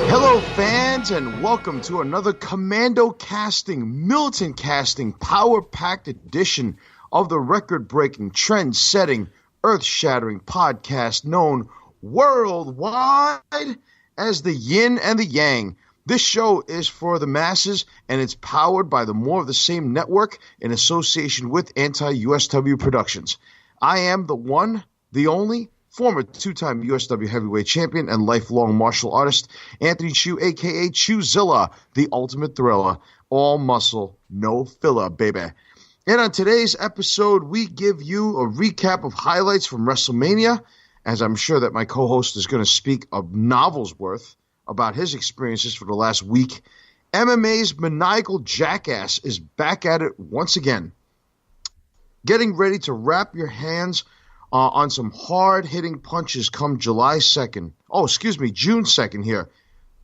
Hello, fans, and welcome to another commando casting, militant casting, power-packed edition of the record-breaking, trend-setting, earth-shattering podcast known worldwide as the Yin and The Yang. This show is for the masses, and it's powered by the More of the Same network in association with Anti-USW Productions. I am the one, the only, former two-time USW heavyweight champion and lifelong martial artist, Anthony Chu, a.k.a. Chuzilla, the ultimate thriller. All muscle, no filler, baby. And on today's episode, we give you a recap of highlights from WrestleMania, as I'm sure that my co-host is going to speak of novels worth about his experiences for the last week. MMA's maniacal jackass is back at it once again, getting ready to wrap your hands on some hard-hitting punches come July 2nd. Oh, excuse me, June 2nd here.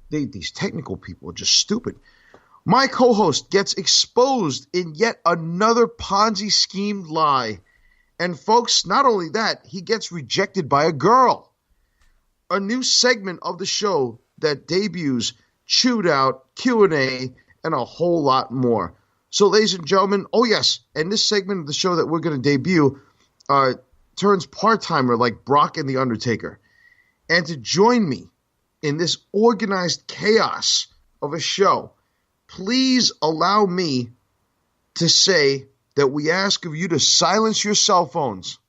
These technical people are just stupid. My co-host gets exposed in yet another Ponzi scheme lie. And folks, not only that, he gets rejected by a girl. A new segment of the show that debuts, chewed out, Q&A, and a whole lot more. So, ladies and gentlemen, oh yes, and this segment of the show that we're going to debut turns part-timer like Brock and The Undertaker. And to join me in this organized chaos of a show, please allow me to say that we ask of you to silence your cell phones,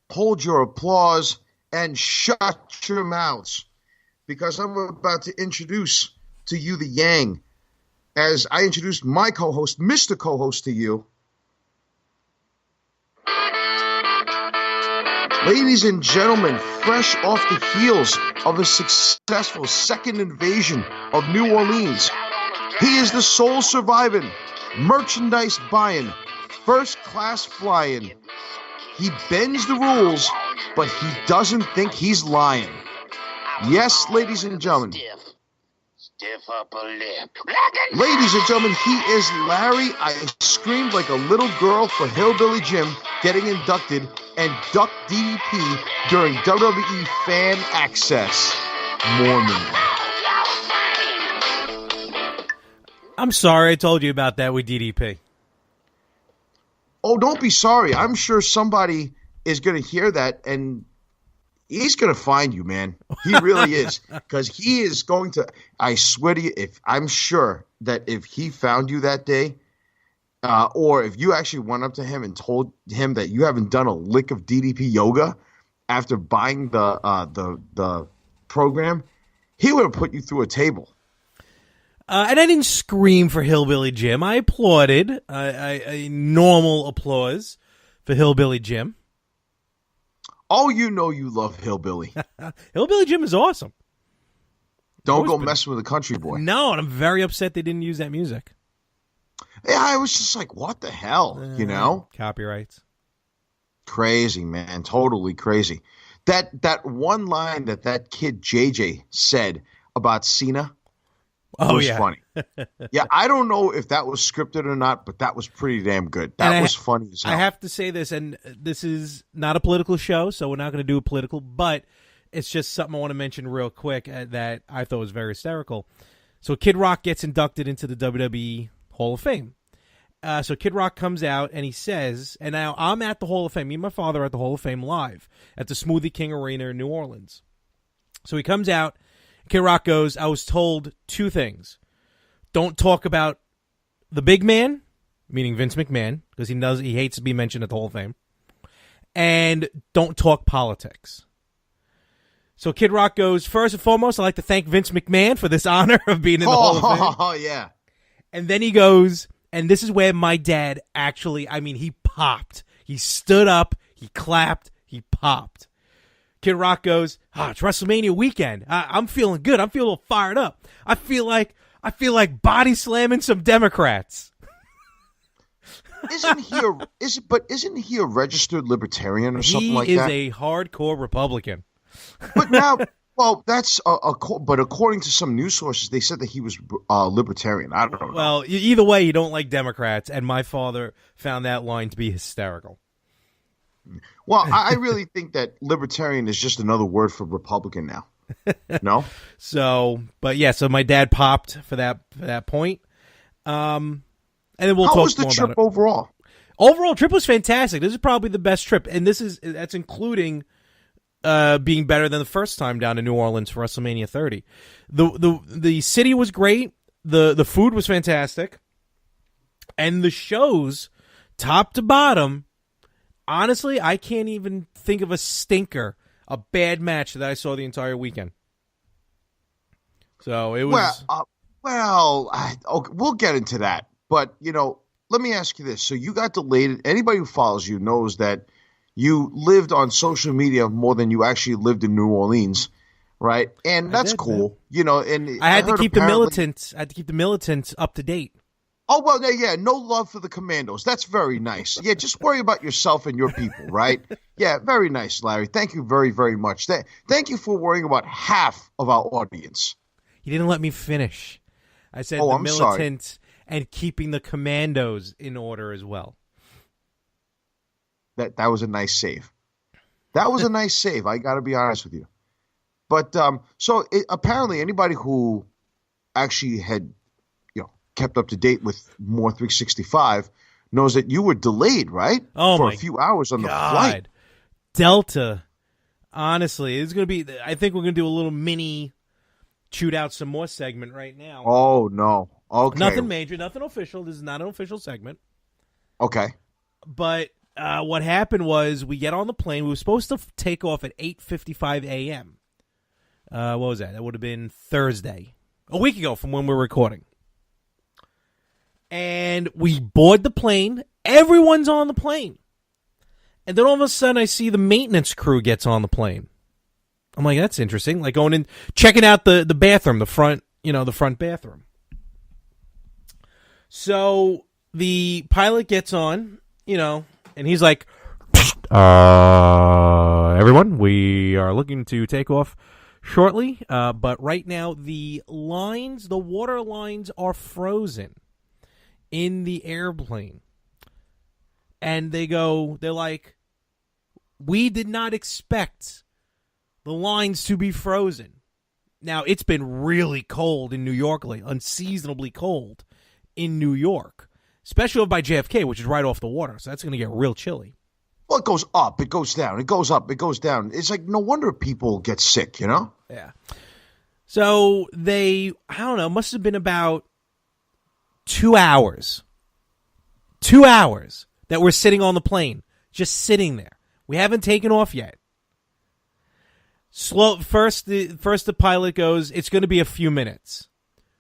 hold your applause, and shut your mouths, because I'm about to introduce to you the Yang. As I introduced my co-host, Mr. Co-host, to you, ladies and gentlemen, fresh off the heels of a successful second invasion of New Orleans, he is the sole surviving, merchandise buying, first class flying. He bends the rules, but he doesn't think he's lying. Yes, ladies and gentlemen. Stiff upper lip. Ladies and gentlemen, he is Larry. I screamed like a little girl for Hillbilly Jim getting inducted and ducked DDP during WWE Fan Access. Mormon. I'm sorry I told you about that with DDP. Oh, don't be sorry. I'm sure somebody is going to hear that and he's going to find you, man. He really is. Because he is going to, I swear to you, I'm sure that if he found you that day, or if you actually went up to him and told him that you haven't done a lick of DDP yoga after buying the program, he would have put you through a table. And I didn't scream for Hillbilly Jim. I applauded, a normal applause for Hillbilly Jim. Oh, you know you love Hillbilly. Hillbilly Jim is awesome. Don't go messing with a country boy. No, and I'm very upset they didn't use that music. Yeah, I was just like, what the hell, you know? Copyrights. Crazy, man. Totally crazy. That one line that kid JJ said about Cena was funny. Yeah, I don't know if that was scripted or not, but that was pretty damn good. That was funny as hell. I have to say this, and this is not a political show, so we're not going to do a political, but it's just something I want to mention real quick that I thought was very hysterical. So Kid Rock gets inducted into the WWE Hall of Fame. So Kid Rock comes out and he says, and now I'm at the Hall of Fame. Me and my father are at the Hall of Fame live at the Smoothie King Arena in New Orleans. So he comes out. Kid Rock goes, I was told two things. Don't talk about the big man, meaning Vince McMahon, because he hates to be mentioned at the Hall of Fame. And don't talk politics. So Kid Rock goes, first and foremost, I'd like to thank Vince McMahon for this honor of being in the Hall of Fame. Oh, yeah. And then he goes, and this is where my dad actually, he popped. He stood up, he clapped, he popped. Kid Rock goes, it's WrestleMania weekend. I'm feeling good. I'm feeling a little fired up. I feel like body slamming some Democrats. Isn't he a registered libertarian or something like that? He is a hardcore Republican. But now, well, that's but according to some news sources, they said that he was libertarian. I don't know. Well, either way, you don't like Democrats, and my father found that line to be hysterical. Well, I really think that libertarian is just another word for Republican now. No. So, but yeah, so my dad popped for that point. And then we'll How talk was the more trip about it. overall? Overall, trip was fantastic. This is probably the best trip, and that's including being better than the first time down to New Orleans for WrestleMania 30. The city was great. The food was fantastic, and the shows, top to bottom. Honestly, I can't even think of a stinker, a bad match that I saw the entire weekend. So it was. Okay, we'll get into that. But, let me ask you this. So you got delayed. Anybody who follows you knows that you lived on social media more than you actually lived in New Orleans, right? And that's cool. And I had to keep the militants. I had to keep the militants up to date. Oh, well, yeah, no love for the commandos. That's very nice. Yeah, just worry about yourself and your people, right? Yeah, very nice, Larry. Thank you very, very much. Thank you for worrying about half of our audience. He didn't let me finish. I said the militants and keeping the commandos in order as well. That was a nice save. That was a nice save. I got to be honest with you. But apparently anybody who actually had kept up to date with more 365 knows that you were delayed, right? For a few hours on the flight. Delta. Honestly, it's going to be. I think we're going to do a little mini shoot out some more segment right now. Oh no. Okay. Nothing major, nothing official. This is not an official segment. Okay. But what happened was we get on the plane. We were supposed to take off at 8:55 a.m. What was that? That would have been Thursday. A week ago from when we were recording. And we board the plane. Everyone's on the plane. And then all of a sudden I see the maintenance crew gets on the plane. I'm like, that's interesting. Like going in, checking out the bathroom, the front bathroom. So the pilot gets on, and he's like, everyone, we are looking to take off shortly. But right now the water lines are frozen in the airplane. And they're like, we did not expect the lines to be frozen. Now, it's been really cold in New York lately, unseasonably cold in New York, especially over by JFK, which is right off the water. So that's going to get real chilly. Well, it goes up, it goes down, it goes up, it goes down. It's like no wonder people get sick, Yeah. So must have been about 2 hours. 2 hours that we're sitting on the plane, just sitting there. We haven't taken off yet. First the pilot goes, it's going to be a few minutes.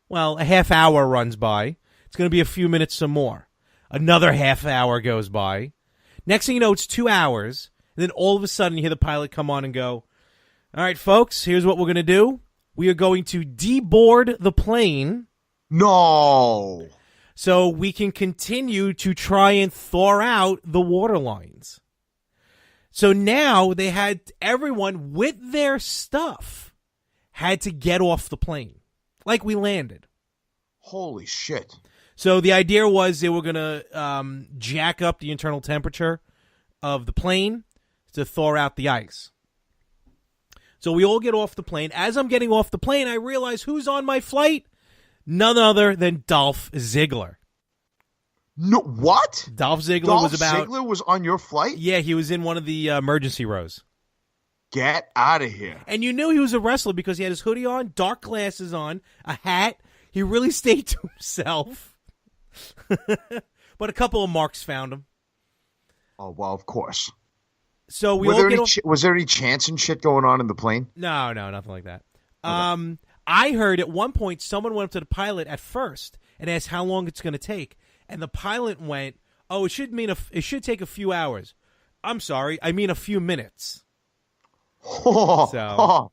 Well, a half hour runs by. It's going to be a few minutes some more. Another half hour goes by. Next thing you know, it's 2 hours. And then all of a sudden you hear the pilot come on and go, all right, folks, here's what we're going to do. We are going to deboard the plane. No. So we can continue to try and thaw out the water lines. So now they had everyone with their stuff had to get off the plane. Like we landed. Holy shit. So the idea was they were going to jack up the internal temperature of the plane to thaw out the ice. So we all get off the plane. As I'm getting off the plane, I realize who's on my flight? None other than Dolph Ziggler. No, what? Dolph Ziggler was on your flight? Yeah, he was in one of the emergency rows. Get out of here. And you knew he was a wrestler because he had his hoodie on, dark glasses on, a hat. He really stayed to himself. But a couple of marks found him. Oh, well, of course. So was there any chance and shit going on in the plane? No, nothing like that. Okay. I heard at one point someone went up to the pilot at first and asked how long it's going to take. And the pilot went, oh, it should take a few hours. I'm sorry, I mean a few minutes. So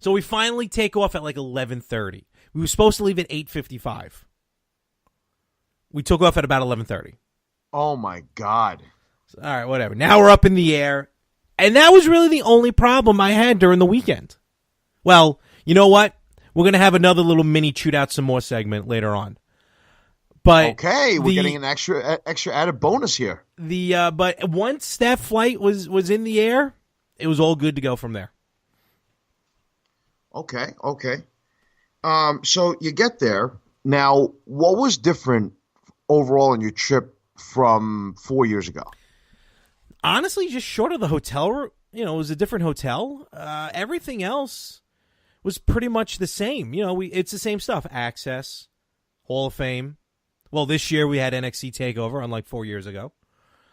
we finally take off at like 11:30. We were supposed to leave at 8:55. We took off at about 11:30. Oh, my God. So, all right, whatever. Now we're up in the air. And that was really the only problem I had during the weekend. Well, you know what? We're going to have another little mini shoot out some more segment later on. But okay, we're getting an extra added bonus here. But once that flight was in the air, it was all good to go from there. Okay, okay. So you get there. Now, what was different overall in your trip from 4 years ago? Honestly, just short of the hotel, it was a different hotel. Everything else was pretty much the same. It's the same stuff. Access, Hall of Fame. Well, this year we had NXT TakeOver, unlike 4 years ago.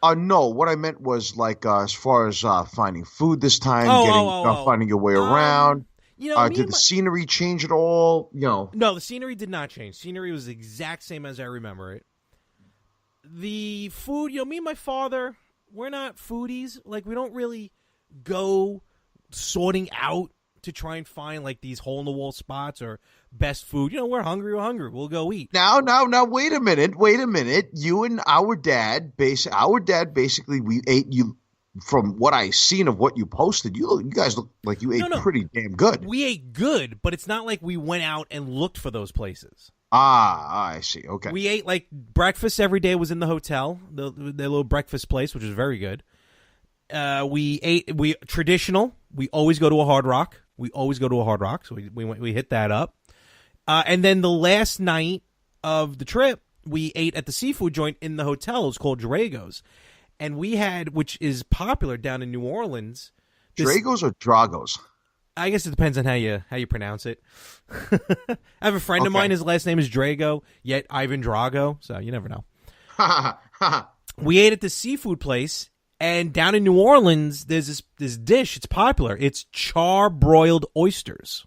No, what I meant was like as far as finding food this time, finding your way around. Did the scenery change at all? No, the scenery did not change. Scenery was the exact same as I remember it. The food, me and my father, we're not foodies. Like, we don't really go sorting out to try and find like these hole-in-the-wall spots or best food. We're hungry. We'll go eat. Now, wait a minute. You and our dad, basically, we ate you. From what I seen of what you posted, you guys look like you ate pretty damn good. We ate good, but it's not like we went out and looked for those places. I see. Okay. We ate like breakfast every day was in the hotel, the little breakfast place, which was very good. We traditional. We always go to a Hard Rock. So we hit that up. And then the last night of the trip, we ate at the seafood joint in the hotel. It was called Drago's. And we had, which is popular down in New Orleans. Dragos or Dragos? I guess it depends on how you pronounce it. I have a friend of mine. His last name is Drago, yet Ivan Drago. So you never know. We ate at the seafood place, and down in New Orleans, there's this dish. It's popular. It's char-broiled oysters.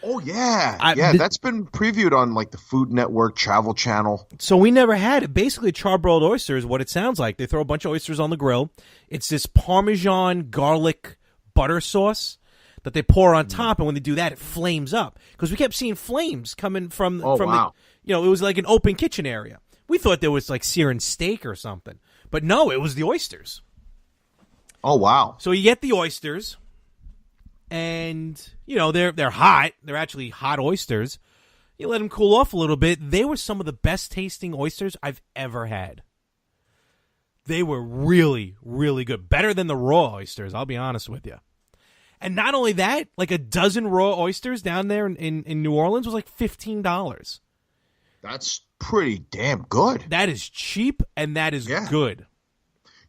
Oh, yeah. That's been previewed on like the Food Network, Travel Channel. So we never had it. Basically, char-broiled oyster is what it sounds like. They throw a bunch of oysters on the grill. It's this Parmesan garlic butter sauce that they pour on top, and when they do that, it flames up. Because we kept seeing flames coming from wow. It was like an open kitchen area. We thought there was like searing steak or something. But no, it was the oysters. Oh, wow. So you get the oysters. And, they're hot. They're actually hot oysters. You let them cool off a little bit. They were some of the best tasting oysters I've ever had. They were really, really good. Better than the raw oysters, I'll be honest with you. And not only that, like a dozen raw oysters down there in New Orleans was like $15. That's pretty damn good. That is cheap, and that is good.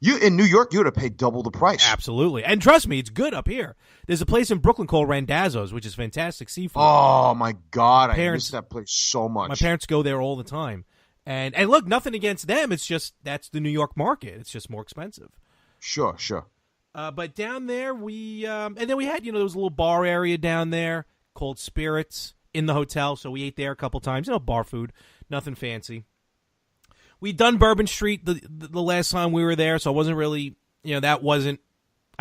You in New York, you would have paid double the price. Absolutely. And trust me, it's good up here. There's a place in Brooklyn called Randazzo's, which is fantastic seafood. Oh, my God. I miss that place so much. My parents go there all the time. And look, nothing against them. It's just that's the New York market. It's just more expensive. Sure. But down there, and then we had, there was a little bar area down there called Spirits in the hotel. So we ate there a couple times. Bar food. Nothing fancy. We'd done Bourbon Street the last time we were there, so I wasn't really, I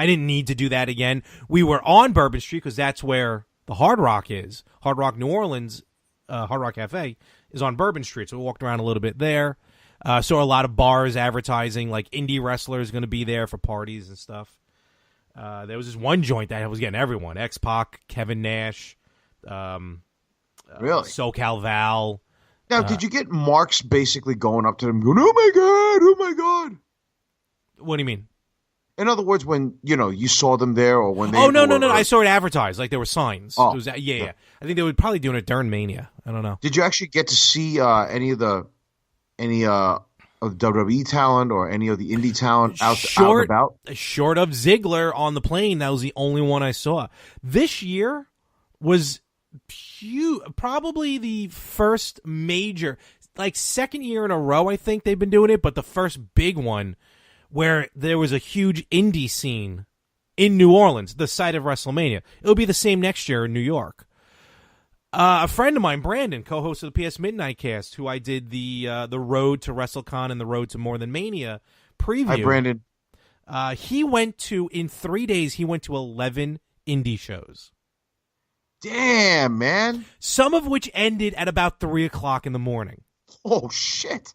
didn't need to do that again. We were on Bourbon Street because that's where the Hard Rock is. Hard Rock New Orleans, Hard Rock Cafe, is on Bourbon Street, so we walked around a little bit there. Saw a lot of bars advertising, like indie wrestlers going to be there for parties and stuff. There was this one joint that was getting everyone, X-Pac, Kevin Nash, really? SoCal Val. Now, did you get marks basically going up to them going, oh my God? What do you mean? In other words, when, you saw them there or when they... Oh, no. I saw it advertised. Like, there were signs. Oh. It was, yeah. I think they were probably doing it during Mania. I don't know. Did you actually get to see any of the WWE talent or any of the indie talent out and about? Short of Ziggler on the plane, that was the only one I saw. This year was... probably the first major, like second year in a row, I think they've been doing it, but the first big one where there was a huge indie scene in New Orleans, the site of WrestleMania. It'll be the same next year in New York. A friend of mine, Brandon, co-host of the PS Midnight Cast, who I did the Road to WrestleCon and the Road to More Than Mania preview. Hi, Brandon. He went to, in 3 days, 11 indie shows. Damn, man. Some of which ended at about 3 o'clock in the morning. Oh, shit.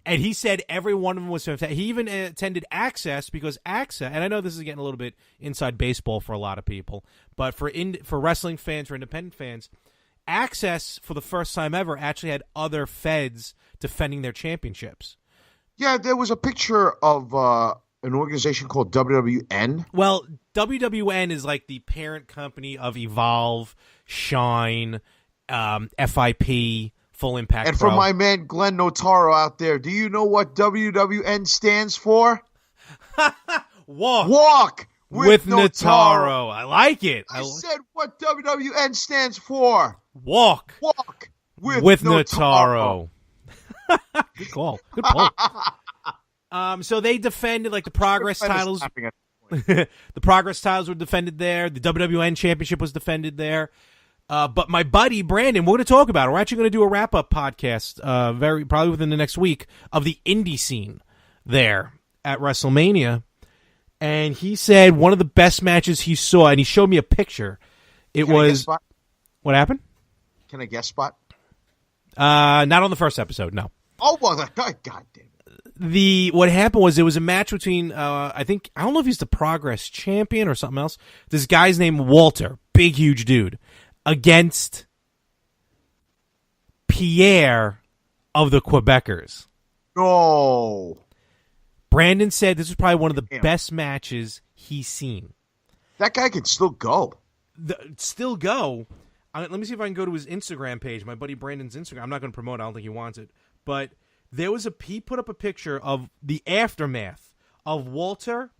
And he said every one of them was fantastic. He even attended Access because Access, and I know this is getting a little bit inside baseball for a lot of people, but for wrestling fans, for independent fans, Access, for the first time ever, actually had other feds defending their championships. Yeah, there was a picture of an organization called WWN? Well, WWN is like the parent company of Evolve, Shine, FIP, Full Impact And Pro. for my man Glenn Notaro out there, do you know what WWN stands for? Walk with Notaro. I like it. I said what WWN stands for. Walk with Notaro. Good call. Good pull. So they defended like the Progress titles. The Progress titles were defended there. The WWN Championship was defended there. But my buddy Brandon, we're going to talk about it. We're actually going to do a wrap-up podcast, probably within the next week, of the indie scene there at WrestleMania. And he said one of the best matches he saw, and he showed me a picture. It was what happened? Can I guess spot? Not on the first episode, no. Oh well, God damn it. What happened was it was a match between I don't know if he's the Progress champion or something else. This guy's named Walter, big huge dude, against Pierre of the Quebecers. No. Brandon said this was probably one of the best matches he's seen. That guy can still go. Still go. Let me see if I can go to his Instagram page, my buddy Brandon's Instagram. I'm not going to promote it. I don't think he wants it. But he put up a picture of the aftermath of Walter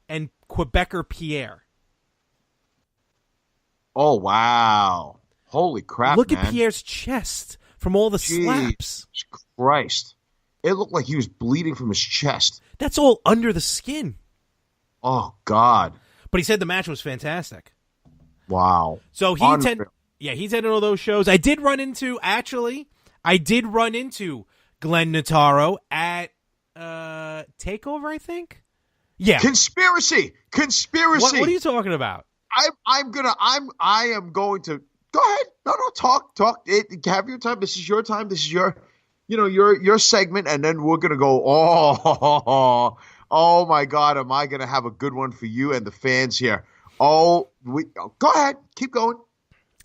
and Quebecer Pierre. Oh, wow. Holy crap, Look man. at Pierre's chest from all the slaps. Jesus Christ. It looked like he was bleeding from his chest. That's all under the skin. Oh, God. But he said the match was fantastic. Wow. So he's at all those shows. I did run into Glenn Notaro at TakeOver, I think. Yeah. Conspiracy. What are you talking about? I am going to go ahead. No, talk. Have your time. This is your time. This is your segment, and then we're gonna go. Oh my God, am I gonna have a good one for you and the fans here? Go ahead, keep going.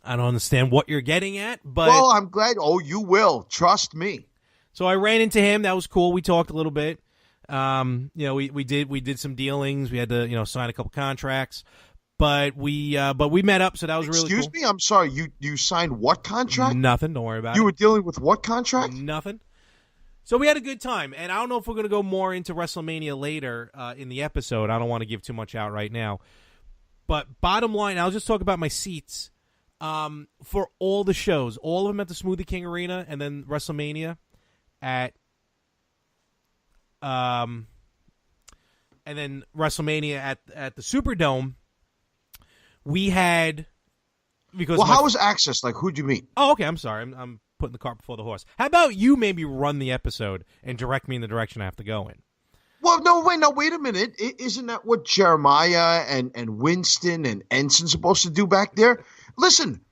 I don't understand what you're getting at, but I'm glad. Oh, you will. Trust me. So I ran into him. That was cool. We talked a little bit. We did some dealings. We had to sign a couple contracts. But we met up, so that was really cool. Excuse me? I'm sorry. You signed what contract? Nothing. Don't worry about it. You were dealing with what contract? Nothing. So we had a good time, and I don't know if we're going to go more into WrestleMania later in the episode. I don't want to give too much out right now. But bottom line, I'll just talk about my seats for all the shows, all of them at the Smoothie King Arena, and then WrestleMania at and then WrestleMania at the Superdome. We had how was access? Like, who'd you meet? Oh, okay. I'm sorry. I'm putting the cart before the horse. How about you maybe run the episode and direct me in the direction I have to go in? Well, wait a minute. Isn't that what Jeremiah and Winston and Enson's supposed to do back there? Listen,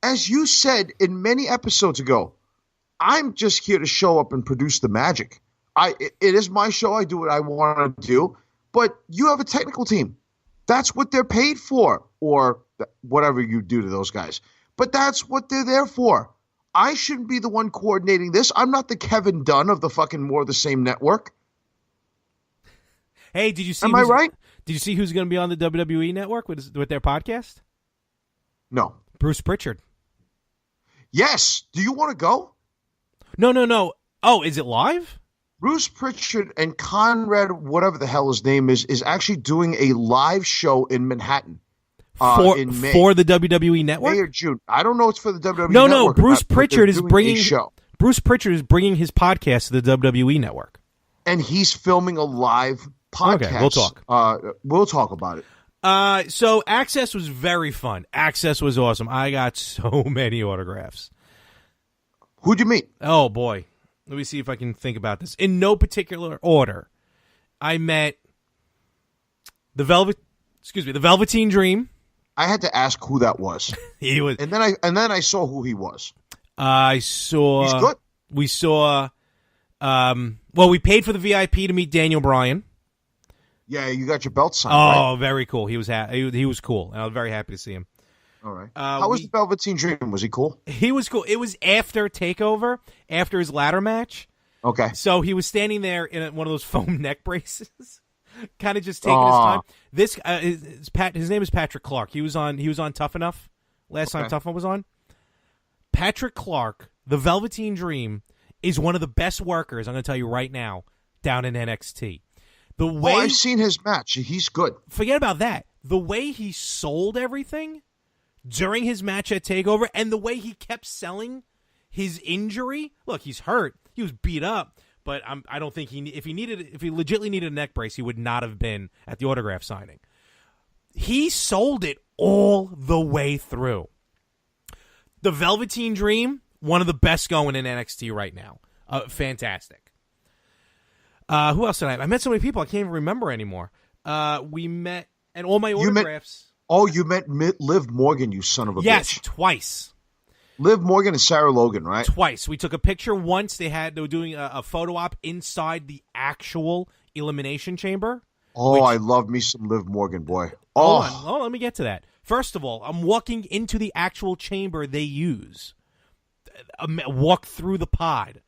as you said in many episodes ago, I'm just here to show up and produce the magic. It is my show. I do what I want to do. But you have a technical team. That's what they're paid for, or whatever you do to those guys. But that's what they're there for. I shouldn't be the one coordinating this. I'm not the Kevin Dunn of the fucking More of the Same network. Hey, did you see? Am I right? Did you see who's going to be on the WWE network with their podcast? No. Bruce Pritchard. Yes. Do you want to go? No. Oh, is it live? Bruce Pritchard and Conrad, whatever the hell his name is actually doing a live show in Manhattan in May. For the WWE Network? May or June. I don't know. It's for the WWE Network. No. Bruce Pritchard is bringing show. Bruce Pritchard is bringing his podcast to the WWE Network, and he's filming a live podcast. Okay, we'll talk. We'll talk about it. So Access was very fun. Access was awesome. I got so many autographs. Who'd you meet? Oh boy. Let me see if I can think about this. In no particular order, I met the Velveteen Dream. I had to ask who that was. He was, and then I saw who he was. I saw. He's good. We saw. We paid for the VIP to meet Daniel Bryan. Yeah, you got your belt signed. Oh, right? very cool. He was he was cool, and I was very happy to see him. All right. How was the Velveteen Dream? Was he cool? He was cool. It was after TakeOver, after his ladder match. Okay. So he was standing there in one of those foam neck braces. kind of just taking his time. This his name is Patrick Clark. He was on Tough Enough last time Tough Enough was on. Patrick Clark, the Velveteen Dream, is one of the best workers, I'm going to tell you right now, down in NXT. The way I've seen his match. He's good. Forget about that. The way he sold everything during his match at TakeOver and the way he kept selling his injury. Look, he's hurt. He was beat up, but I don't think if he legitimately needed a neck brace, he would not have been at the autograph signing. He sold it all the way through. The Velveteen Dream, one of the best going in NXT right now. Fantastic. Who else did I met so many people I can't even remember anymore. We met, and all my autographs. You met Liv Morgan, you son of a bitch. Yes, twice. Liv Morgan and Sarah Logan, right? Twice. We took a picture once. They were doing a photo op inside the actual Elimination Chamber. Oh, I love me some Liv Morgan, boy. Hold on, let me get to that. First of all, I'm walking into the actual chamber they use. Walk through the pod.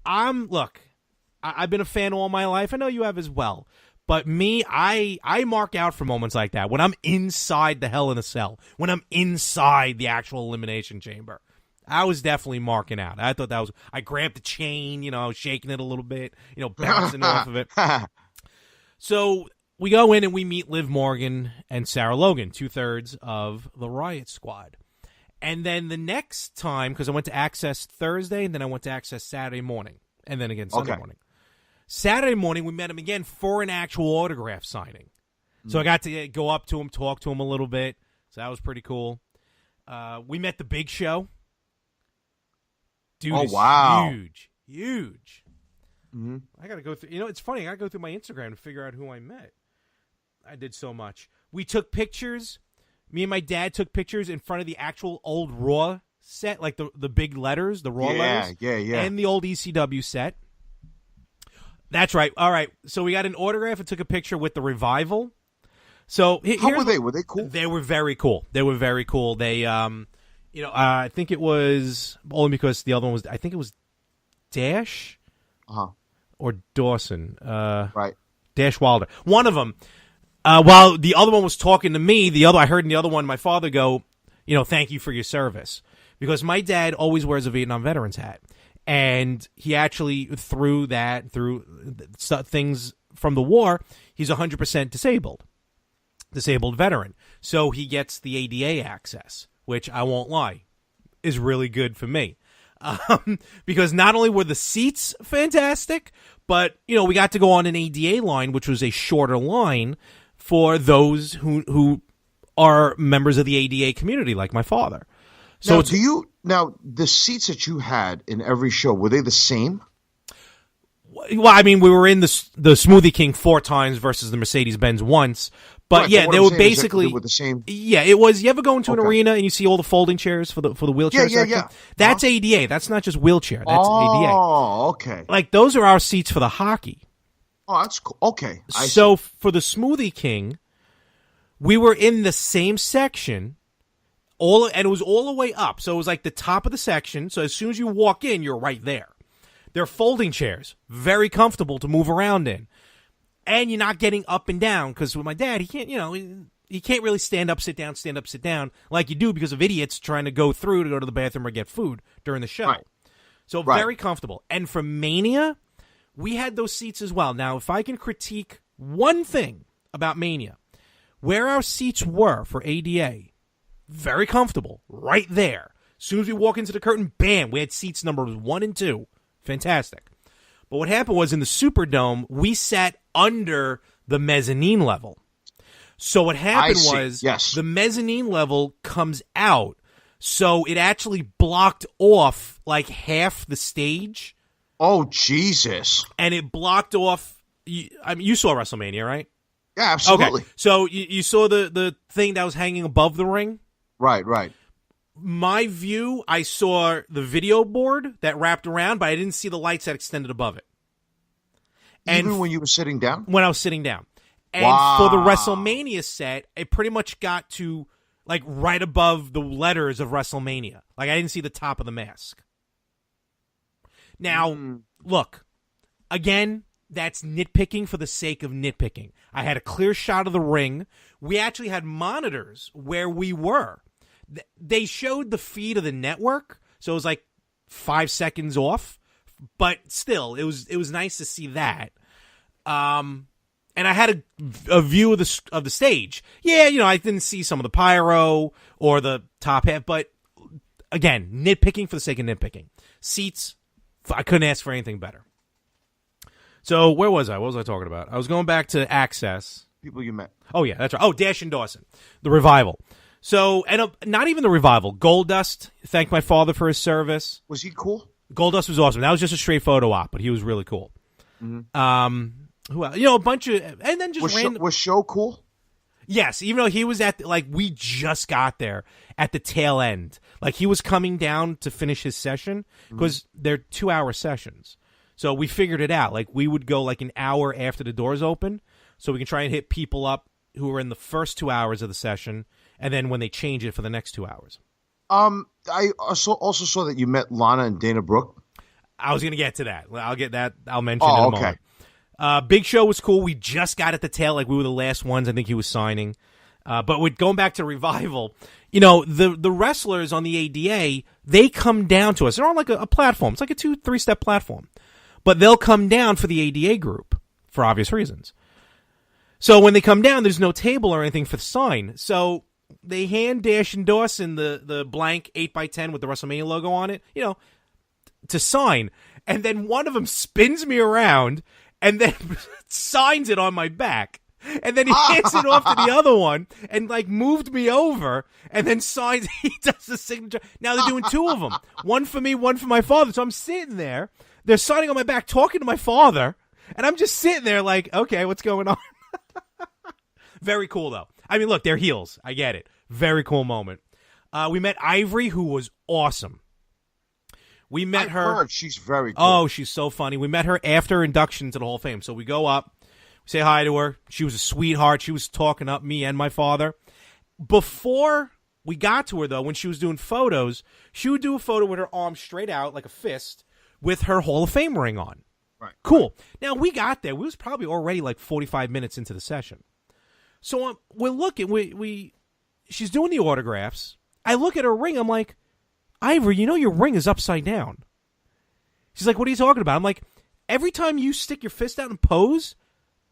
Look, I've been a fan all my life. I know you have as well. But me, I mark out for moments like that. When I'm inside the Hell in a Cell. When I'm inside the actual Elimination Chamber. I was definitely marking out. I thought that was... I grabbed the chain, I was shaking it a little bit, bouncing off of it. So we go in and we meet Liv Morgan and Sarah Logan, 2/3 of the Riot Squad. And then the next time, because I went to Access Thursday, and then I went to Access Saturday morning, and then again Sunday morning. Saturday morning, we met him again for an actual autograph signing. So I got to go up to him, talk to him a little bit. So that was pretty cool. We met the Big Show. Dude is huge. Mm-hmm. I got to go through. It's funny. I got to go through my Instagram to figure out who I met. I did so much. We took pictures. Me and my dad took pictures in front of the actual old Raw set, like the big letters, the Raw letters. Yeah. And the old ECW set. That's right. All right. So we got an autograph and took a picture with the Revival. So how were they? Were they cool? They were very cool. They, I think it was only because the other one was. I think it was Dash, or Dawson. Right. Dash Wilder. One of them. While the other one was talking to me, I heard in the other one my father go, thank you for your service, because my dad always wears a Vietnam veteran's hat. And he actually, through things from the war, he's 100% disabled veteran. So he gets the ADA access, which I won't lie, is really good for me. Because not only were the seats fantastic, but, we got to go on an ADA line, which was a shorter line for those who are members of the ADA community, like my father. So Now, the seats that you had in every show, were they the same? Well, I mean, we were in the Smoothie King 4 times versus the Mercedes-Benz once. But right, yeah, but they were basically they were the same. Yeah, it was. You ever go into an arena and you see all the folding chairs for the wheelchair section? Yeah. That's ADA. That's not just wheelchair. That's ADA. Oh, okay. Like, those are our seats for the hockey. Oh, that's cool. Okay. So for the Smoothie King, we were in the same section. And it was all the way up. So it was like the top of the section. So as soon as you walk in, you're right there. They're folding chairs. Very comfortable to move around in. And you're not getting up and down. Because with my dad, he can't, he can't really stand up, sit down like you do because of idiots trying to go through to go to the bathroom or get food during the show. Right. So very comfortable. And for Mania, we had those seats as well. Now, if I can critique one thing about Mania, where our seats were for ADA, very comfortable, right there. As soon as we walk into the curtain, bam, we had seats numbers 1 and 2. Fantastic. But what happened was in the Superdome, we sat under the mezzanine level. So what happened was the mezzanine level comes out, so it actually blocked off like half the stage. Oh, Jesus. And it blocked off, you saw WrestleMania, right? Yeah, absolutely. Okay. So you saw the thing that was hanging above the ring? Right. My view, I saw the video board that wrapped around, but I didn't see the lights that extended above it. Even when you were sitting down? When I was sitting down. And for the WrestleMania set, it pretty much got to like right above the letters of WrestleMania. Like I didn't see the top of the mask. Now, look, again, that's nitpicking for the sake of nitpicking. I had a clear shot of the ring. We actually had monitors where we were. They showed the feed of the network, so it was like 5 seconds off, but still, it was nice to see that. And I had a view of the stage. Yeah, I didn't see some of the pyro or the top half, but again, nitpicking for the sake of nitpicking. Seats, I couldn't ask for anything better. So where was I? What was I talking about? I was going back to Access. People you met. Oh, yeah, that's right. Oh, Dash and Dawson, the Revival. So, and not even the Revival. Goldust, thanked my father for his service. Was he cool? Goldust was awesome. That was just a straight photo op, but he was really cool. Mm-hmm. Who else? A bunch of, and then just random. Was Show cool? Yes, even though he was we just got there at the tail end. Like, he was coming down to finish his session, because they're 2-hour sessions. So we figured it out. Like, we would go like an hour after the doors open, so we can try and hit people up who were in the first 2 hours of the session, and then when they change it for the next 2 hours. I also saw that you met Lana and Dana Brooke. I was going to get to that. I'll get that. I'll mention it in a moment. Big Show was cool. We just got at the tail. Like, we were the last ones. I think he was signing. But with going back to Revival, the wrestlers on the ADA, they come down to us. They're on like a platform. It's like a 2-3-step platform. But they'll come down for the ADA group for obvious reasons. So when they come down, there's no table or anything for the sign. So they hand Dash and Dawson the blank 8x10 with the WrestleMania logo on it, to sign. And then one of them spins me around and then signs it on my back. And then he hands it off to the other one and moved me over and then signs. He does the signature. Now they're doing 2 of them. One for me, one for my father. So I'm sitting there. They're signing on my back, talking to my father. And I'm just sitting there like, okay, what's going on? Very cool, though. I mean, look, they're heels. I get it. Very cool moment. We met Ivory, who was awesome. We met her. Heard she's very cool. Oh, she's so funny. We met her after induction to the Hall of Fame. So we go up, we say hi to her. She was a sweetheart. She was talking up me and my father. Before we got to her, though, when she was doing photos, she would do a photo with her arm straight out like a fist with her Hall of Fame ring on. Right. Cool. Now, we got there. We was probably already like 45 minutes into the session. So we're looking. She's doing the autographs. I look at her ring. I'm like, Ivory, your ring is upside down. She's like, what are you talking about? I'm like, every time you stick your fist out and pose,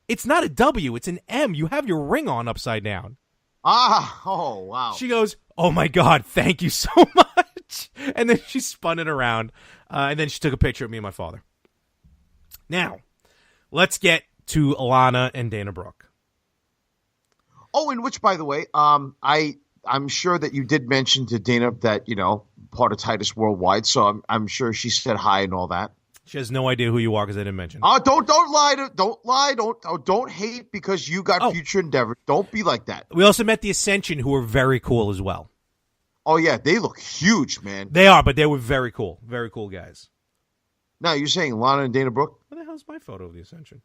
it's not a W, it's an M. You have your ring on upside down. Oh, wow. She goes, oh, my God, thank you so much. And then she spun it around, and then she took a picture of me and my father. Now, let's get to Alana and Dana Brooke. Oh, and which, by the way, I'm sure that you did mention to Dana that, part of Titus Worldwide, so I'm sure she said hi and all that. She has no idea who you are because I didn't mention. Oh, don't lie. Don't hate because you got future endeavor. Don't be like that. We also met the Ascension, who were very cool as well. Oh, yeah. They look huge, man. They are, but they were very cool. Very cool guys. Now, you're saying Lana and Dana Brooke? Where the hell's my photo of the Ascension?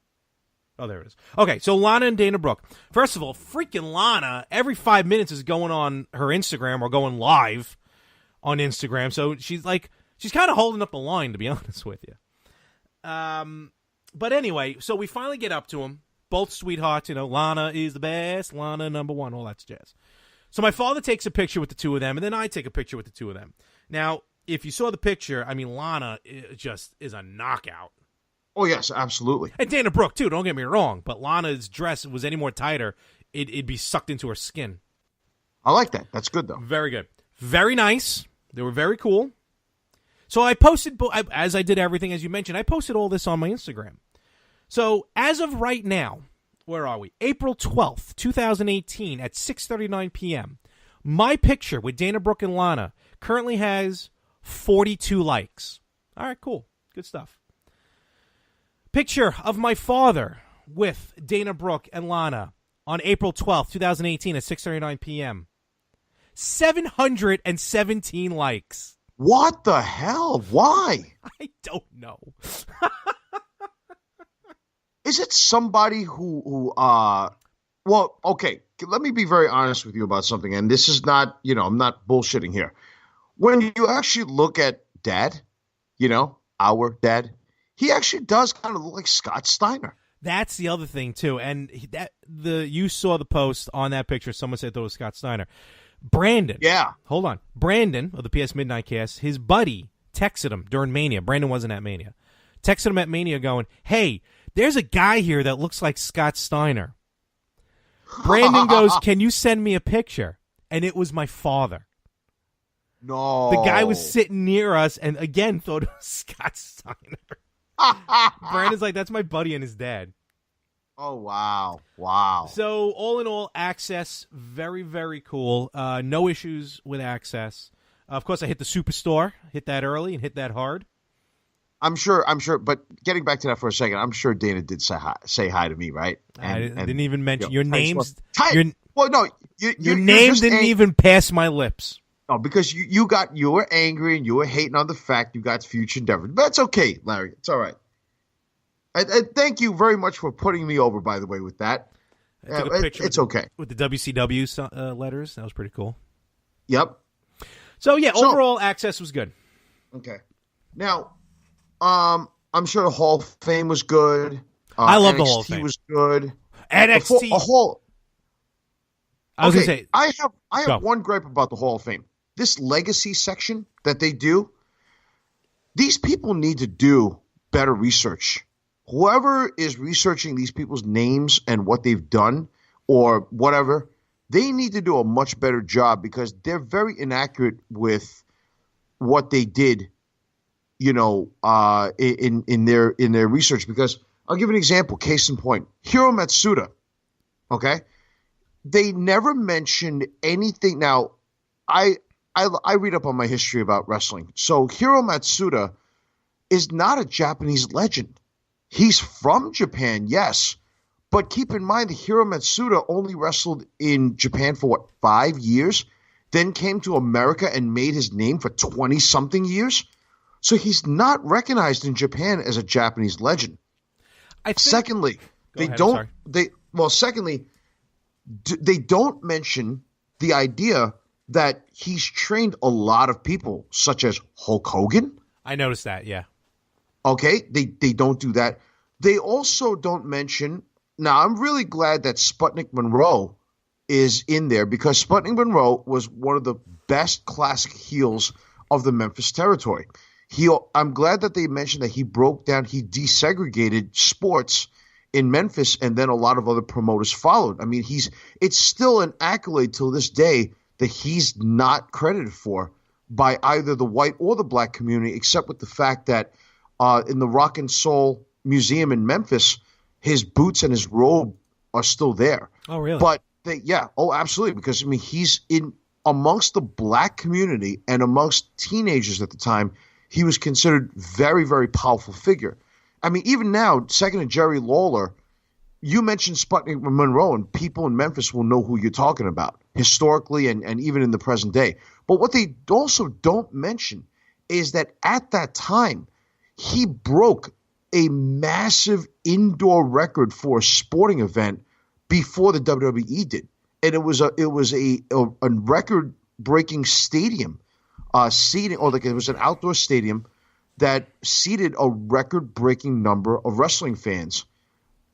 Oh, there it is. Okay, so Lana and Dana Brooke. First of all, freaking Lana, every 5 minutes is going on her Instagram or going live on Instagram. So she's kind of holding up the line, to be honest with you. But anyway, so we finally get up to them. Both sweethearts, Lana is the best, Lana number 1, all that jazz. So my father takes a picture with the 2 of them, and then I take a picture with the 2 of them. Now, if you saw the picture, I mean, Lana just is a knockout. Oh, yes, absolutely. And Dana Brooke, too, don't get me wrong, but Lana's dress was any more tighter, it'd be sucked into her skin. I like that. That's good, though. Very good. Very nice. They were very cool. So I posted, as I did everything, as you mentioned, I posted all this on my Instagram. So as of right now, where are we? April 12th, 2018 at 6:39 p.m. My picture with Dana Brooke and Lana currently has 42 likes. All right, cool. Good stuff. Picture of my father with Dana Brooke and Lana on April 12th, 2018 at 6:39 p.m. 717 likes. What the hell? Why? I don't know. Is it somebody who well, okay, let me be very honest with you about something, and this is not, I'm not bullshitting here. When you actually look at Dad, our dad, he actually does kind of look like Scott Steiner. That's the other thing too, and you saw the post on that picture. Someone said it was Scott Steiner. Brandon, hold on. Brandon of the PS Midnight Cast, his buddy texted him during Mania. Brandon wasn't at Mania. Texted him at Mania, going, "Hey, there's a guy here that looks like Scott Steiner." Brandon goes, "Can you send me a picture?" And it was my father. No, the guy was sitting near us, and again thought it was Scott Steiner. Brandon's like, "That's my buddy and his dad." Oh, wow. So, all in all, Access, very, very cool. No issues with Access. Of course, I hit the Superstore, hit that early and hit that hard. I'm sure, but getting back to that for a second, I'm sure Dana did say hi to me, right? I didn't even mention your names. Well, no, your name didn't even pass my lips. No, because you were angry and you were hating on the fact you got future endeavors. But it's okay, Larry. It's all right. And thank you very much for putting me over, by the way, with that. It's okay. With the WCW letters. That was pretty cool. Yep. So, overall, Access was good. Okay. Now, I'm sure the Hall of Fame was good. I love NXT the Hall of Fame. Was good. NXT. I was going to say. I have one gripe about the Hall of Fame. This legacy section that they do, these people need to do better research. Whoever is researching these people's names and what they've done or whatever, they need to do a much better job because they're very inaccurate with what they did, in their research. Because I'll give an example, case in point, Hiro Matsuda, okay? They never mentioned anything. Now, I read up on my history about wrestling. So Hiro Matsuda is not a Japanese legend. He's from Japan, yes. But keep in mind that Hiro Matsuda only wrestled in Japan for, 5 years? Then came to America and made his name for 20-something years? So he's not recognized in Japan as a Japanese legend. Secondly, they don't mention the idea that he's trained a lot of people, such as Hulk Hogan. I noticed that, yeah. Okay, they don't do that. They also don't mention. Now, I'm really glad that Sputnik Monroe is in there because Sputnik Monroe was one of the best classic heels of the Memphis territory. I'm glad that they mentioned that he desegregated sports in Memphis, and then a lot of other promoters followed. I mean, it's still an accolade till this day that he's not credited for by either the white or the black community, except with the fact that in the Rock and Soul Museum in Memphis, his boots and his robe are still there. Oh, really? But absolutely, because I mean, he's in amongst the black community and amongst teenagers at the time. He was considered very, very powerful figure. I mean, even now, second to Jerry Lawler, you mentioned Sputnik Monroe, and people in Memphis will know who you're talking about historically and even in the present day. But what they also don't mention is that at that time, he broke a massive indoor record for a sporting event before the WWE did, and it was a record-breaking stadium seating, or like it was an outdoor stadium that seated a record-breaking number of wrestling fans.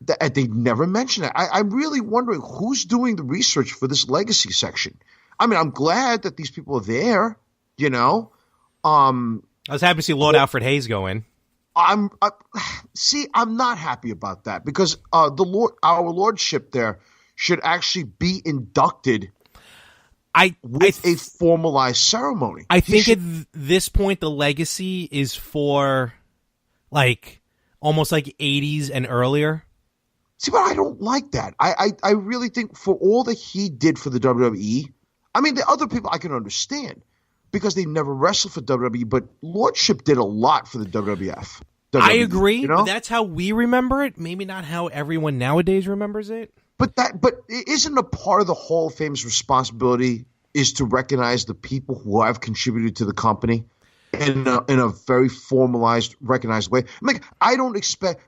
They never mention it. I'm really wondering who's doing the research for this legacy section. I mean, I'm glad that these people are there. I was happy to see Lord Alfred Hayes go in. I'm not happy about that because our lordship there should actually be inducted with a formalized ceremony. I think at this point the legacy is for almost like 80s and earlier. See, but I don't like that. I really think for all that he did for the WWE, I mean, the other people I can understand because they never wrestled for WWE, but Lordship did a lot for the WWF. I agree, but that's how we remember it. Maybe not how everyone nowadays remembers it. But isn't a part of the Hall of Fame's responsibility is to recognize the people who have contributed to the company in a very formalized, recognized way? I don't expect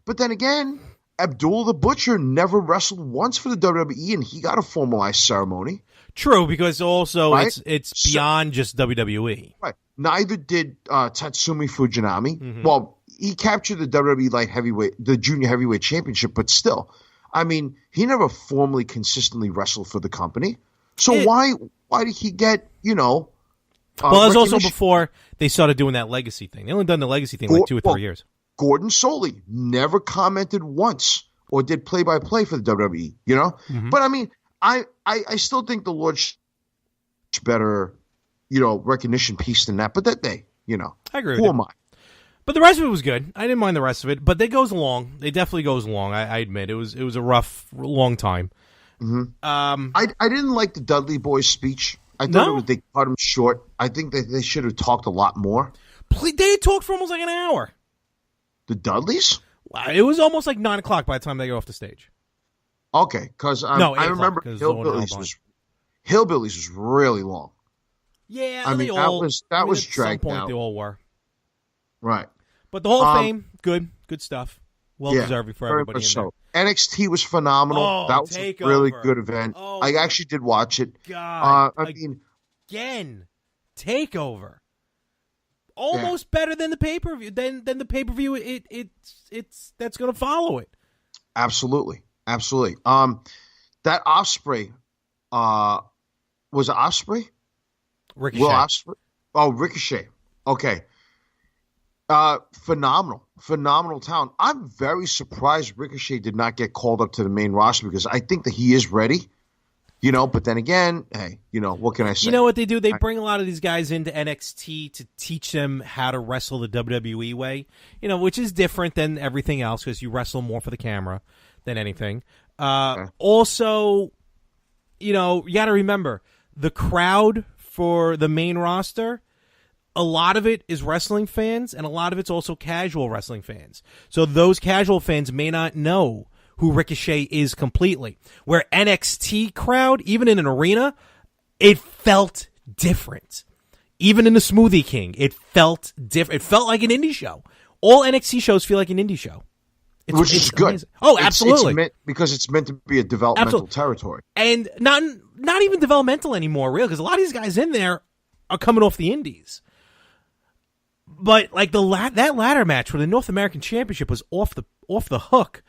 but then again, Abdul the Butcher never wrestled once for the WWE, and he got a formalized ceremony. True, because also right? it's beyond just WWE. Right. Neither did Tatsumi Fujinami. Mm-hmm. Well, he captured the WWE light heavyweight, the junior heavyweight championship, but still, I mean, he never formally consistently wrestled for the company. So why did he get, well, it was also before they started doing that legacy thing. They only done the legacy thing like 2 or 3 years. Gordon Soley never commented once or did play-by-play for the WWE, you know? Mm-hmm. But I mean, I still think the Lord better, recognition piece than that. But that day, I agree. Who am I? But the rest of it was good. I didn't mind the rest of it. But it goes along. It definitely goes along. I admit it was a rough, long time. Mm-hmm. I didn't like the Dudley Boys speech. I thought they cut him short. I think that they should have talked a lot more. They talked for almost like an hour. The Dudleys? It was almost like 9 o'clock by the time they got off the stage. Okay, because I remember Hillbillies was really long. Yeah, I mean that was dragged out. At some point, they all were. Right. But the Hall of Fame, good stuff. Well deserved for everybody in there. NXT was phenomenal. That was a really good event. I actually did watch it. God, again, Takeover, almost better than the pay-per-view. Than the pay-per-view. It's that's going to follow it. Absolutely. That Ospreay, was it Ospreay? Ricochet. Will Ospreay? Oh, Ricochet. Okay. Phenomenal talent. I'm very surprised Ricochet did not get called up to the main roster because I think that he is ready, but then again, hey, what can I say? You know what they do? They bring a lot of these guys into NXT to teach them how to wrestle the WWE way, which is different than everything else because you wrestle more for the camera than anything. Also, you got to remember the crowd for the main roster. A lot of it is wrestling fans, and a lot of it's also casual wrestling fans. So those casual fans may not know who Ricochet is completely. Where NXT crowd, even in an arena, it felt different. Even in the Smoothie King, it felt different. It felt like an indie show. All NXT shows feel like an indie show. Which is good. Amazing. Oh, absolutely. Because it's meant to be a developmental territory. And not even developmental anymore, really, because a lot of these guys in there are coming off the indies. But like that ladder match for the North American Championship was off the hook.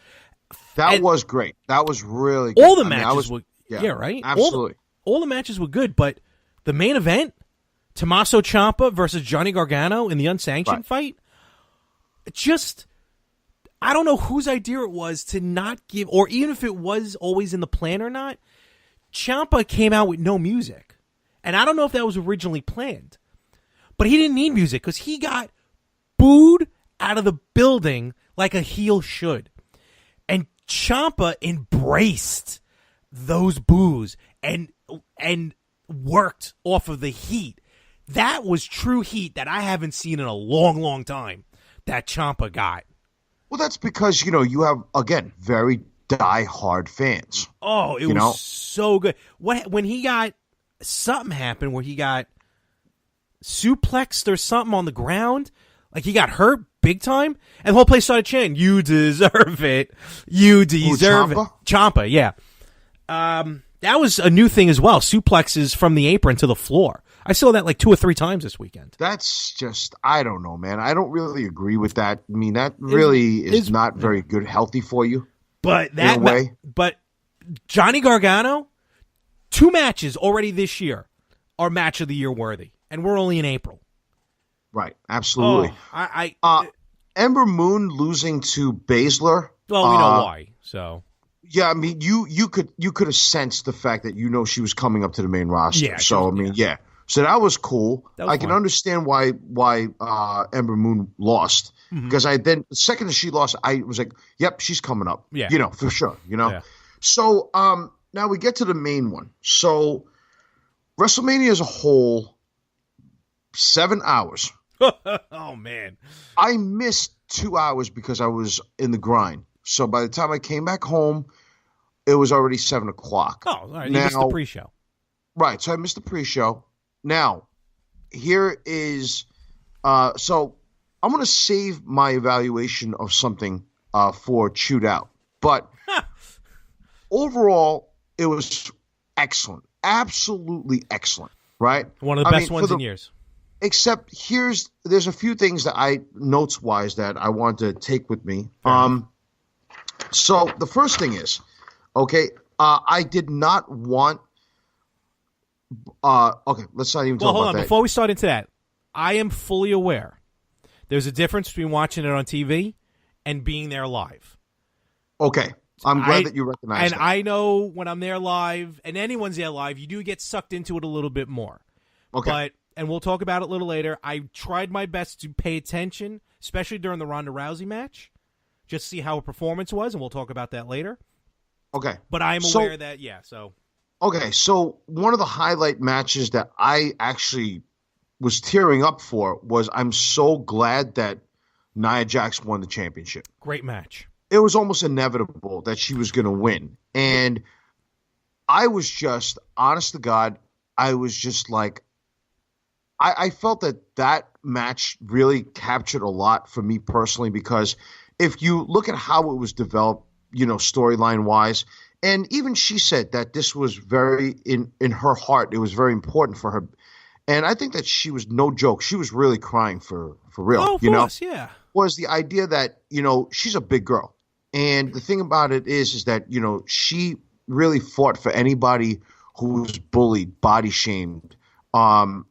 That was great. That was really good. All the matches were right. Absolutely. All the matches were good, but the main event, Tommaso Ciampa versus Johnny Gargano in the unsanctioned fight, just I don't know whose idea it was to not give, or even if it was always in the plan or not. Ciampa came out with no music, and I don't know if that was originally planned. But he didn't need music because he got booed out of the building like a heel should. And Ciampa embraced those boos and worked off of the heat. That was true heat that I haven't seen in a long, long time that Ciampa got. Well, that's because, you have, again, very die-hard fans. Oh, it was so good. When he got, something happened where he got suplexed or something on the ground, like he got hurt big time, and the whole place started chanting, "You deserve it, you deserve it." Ciampa, yeah. That was a new thing as well. Suplexes from the apron to the floor. I saw that like 2 or 3 times this weekend. That's just, I don't know, man. I don't really agree with that. I mean, that really is not very good, healthy for you. But in a way. But Johnny Gargano, 2 matches already this year are match of the year worthy. And we're only in April. Right, absolutely. Ember Moon losing to Baszler. Well, we know why. So yeah, I mean, you could have sensed the fact that she was coming up to the main roster. Yeah, so yeah. So that was cool. I can understand why Ember Moon lost because the second that she lost, I was like, yep, she's coming up. Yeah, for sure. Yeah. So now we get to the main one. So WrestleMania as a whole. 7 hours. Oh, man. I missed 2 hours because I was in the grind. So by the time I came back home, it was already 7 o'clock. Oh, all right. You missed the pre-show. Right. So I missed the pre-show. Now, here is so I'm going to save my evaluation of something for Chewed Out. But overall, it was excellent. Absolutely excellent. Right? One of the best ones in years. except there's a few things that notes wise that I want to take with me. So the first thing is, okay, I did not want. Okay, let's not even talk hold about on. that. Before we start into that, I am fully aware there's a difference between watching it on TV and being there live. Okay, I'm glad that you recognize that. And I know when I'm there live, and anyone's there live, you do get sucked into it a little bit more. Okay. And we'll talk about it a little later. I tried my best to pay attention, especially during the Ronda Rousey match, just see how her performance was, and we'll talk about that later. Okay. But I'm aware that, Okay, so one of the highlight matches that I actually was tearing up for was I'm so glad that Nia Jax won the championship. Great match. It was almost inevitable that she was going to win. And I was just, honest to God, I was just like, I felt that match really captured a lot for me personally, because if you look at how it was developed, storyline wise, and even she said that this was very in her heart, it was very important for her. And I think that she was no joke. She was really crying for real. Oh, of course, yeah. Was the idea that, she's a big girl. And the thing about it is that, she really fought for anybody who was bullied, body shamed, and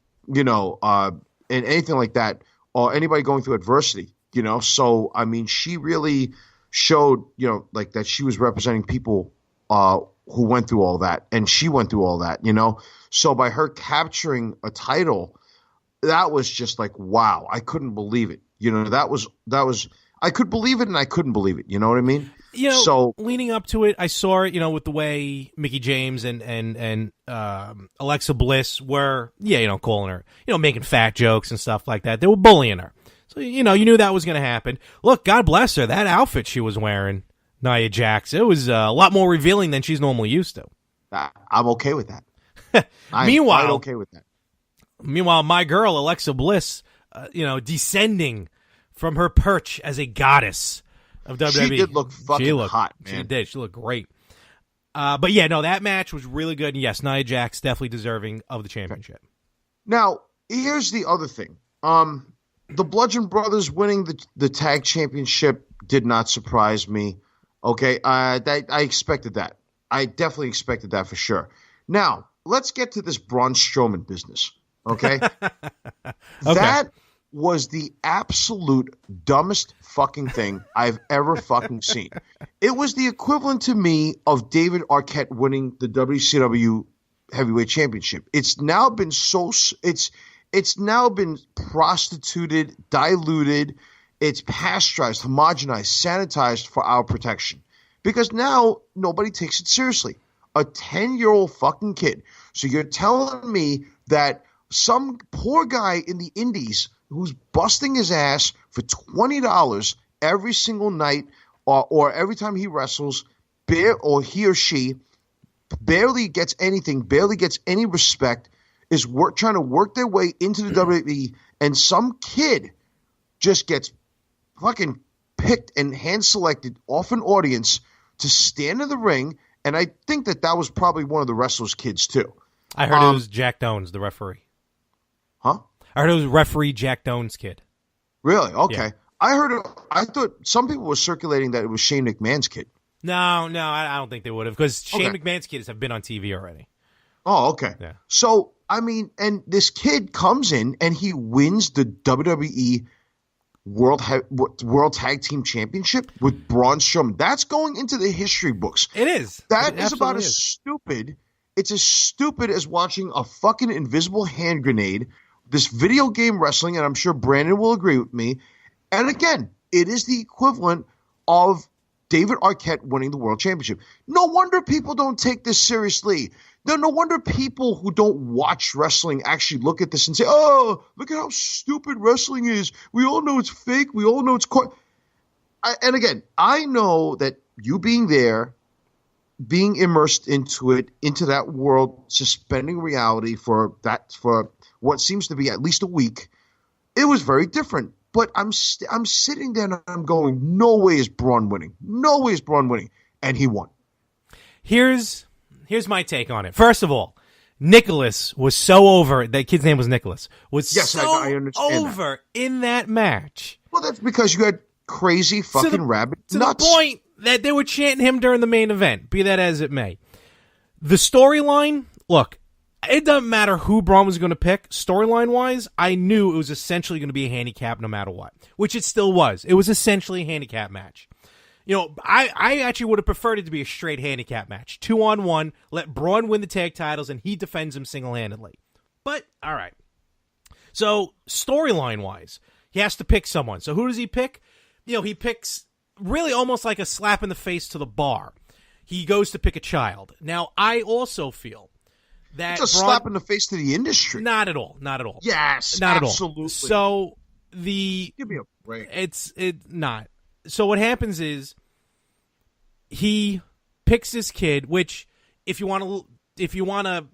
anything like that, or anybody going through adversity, So, I mean, she really showed, like that she was representing people who went through all that, and she went through all that, So by her capturing a title, that was just like, wow, I couldn't believe it. That was I could believe it and I couldn't believe it. You know what I mean? So leading up to it, I saw it, with the way Mickie James and Alexa Bliss were, calling her, making fat jokes and stuff like that. They were bullying her. So, you knew that was going to happen. Look, God bless her. That outfit she was wearing, Nia Jax, it was a lot more revealing than she's normally used to. I'm okay with that. I'm quite okay with that. Meanwhile, my girl, Alexa Bliss, descending from her perch as a goddess of WWE. She did look fucking hot, man. She did. She looked great. But yeah, no, that match was really good. And yes, Nia Jax definitely deserving of the championship. Now, here's the other thing. The Bludgeon Brothers winning the tag championship did not surprise me. Okay, I expected that. I definitely expected that for sure. Now, let's get to this Braun Strowman business. Okay? That was the absolute dumbest fucking thing I've ever fucking seen. It was the equivalent to me of David Arquette winning the WCW Heavyweight Championship. It's now been it's now been prostituted, diluted, it's pasteurized, homogenized, sanitized for our protection. Because now nobody takes it seriously. A 10-year-old fucking kid. So you're telling me that some poor guy in the indies who's busting his ass for $20 every single night or every time he wrestles, or he or she barely gets anything, barely gets any respect, is trying to work their way into the WWE, and some kid just gets fucking picked and hand-selected off an audience to stand in the ring, and I think that was probably one of the wrestlers' kids, too. I heard it was Jack Dones, the referee. Huh? I heard it was referee Jack Dones' kid. Really? Okay. Yeah. I thought some people were circulating that it was Shane McMahon's kid. No, I don't think they would have, because Shane McMahon's kids have been on TV already. Oh, okay. Yeah. So, I mean, and this kid comes in and he wins the WWE World Tag Team Championship with Braun Strowman. That's going into the history books. It is. That is about as stupid. It's as stupid as watching a fucking invisible hand grenade, this video game wrestling, and I'm sure Brandon will agree with me. And again, it is the equivalent of David Arquette winning the World Championship. No wonder people don't take this seriously. No wonder people who don't watch wrestling actually look at this and say, oh, look at how stupid wrestling is. We all know it's fake. We all know it's and again, I know that you being there, being immersed into it, into that world, suspending reality for what seems to be at least a week, it was very different. But I'm sitting there and I'm going, no way is Braun winning. No way is Braun winning. And he won. Here's my take on it. First of all, Nicholas was so over. That kid's name was Nicholas. I understand over in that match. Well, that's because you had crazy fucking rabbit to nuts. The point that they were chanting him during the main event, be that as it may. The storyline, look, it doesn't matter who Braun was going to pick. Storyline-wise, I knew it was essentially going to be a handicap no matter what, which it still was. It was essentially a handicap match. You know, I actually would have preferred it to be a straight handicap match. 2-on-1, let Braun win the tag titles, and he defends him single-handedly. But, all right. So, storyline-wise, he has to pick someone. So, who does he pick? You know, he picks really almost like a slap in the face to the bar. He goes to pick a child. Now, I also feel that it's a slap in the face to the industry. Not at all. Not at all. Yes, not absolutely. At all. So, give me a break. It's not. So what happens is he picks this kid, which if you want to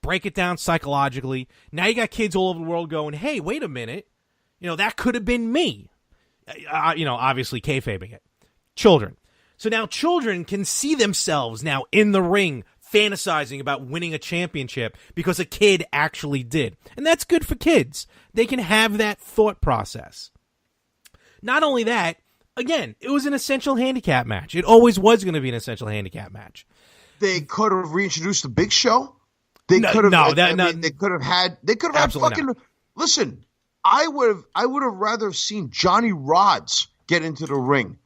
break it down psychologically, now you got kids all over the world going, "Hey, wait a minute, you know that could have been me." You know, obviously kayfabing it. Children. So now children can see themselves now in the ring fantasizing about winning a championship because a kid actually did. And that's good for kids. They can have that thought process. Not only that, again, it was an essential handicap match. It always was going to be an essential handicap match. They could have reintroduced the Big Show. They could have had fucking. Not. Listen, I would have rather seen Johnny Rods get into the ring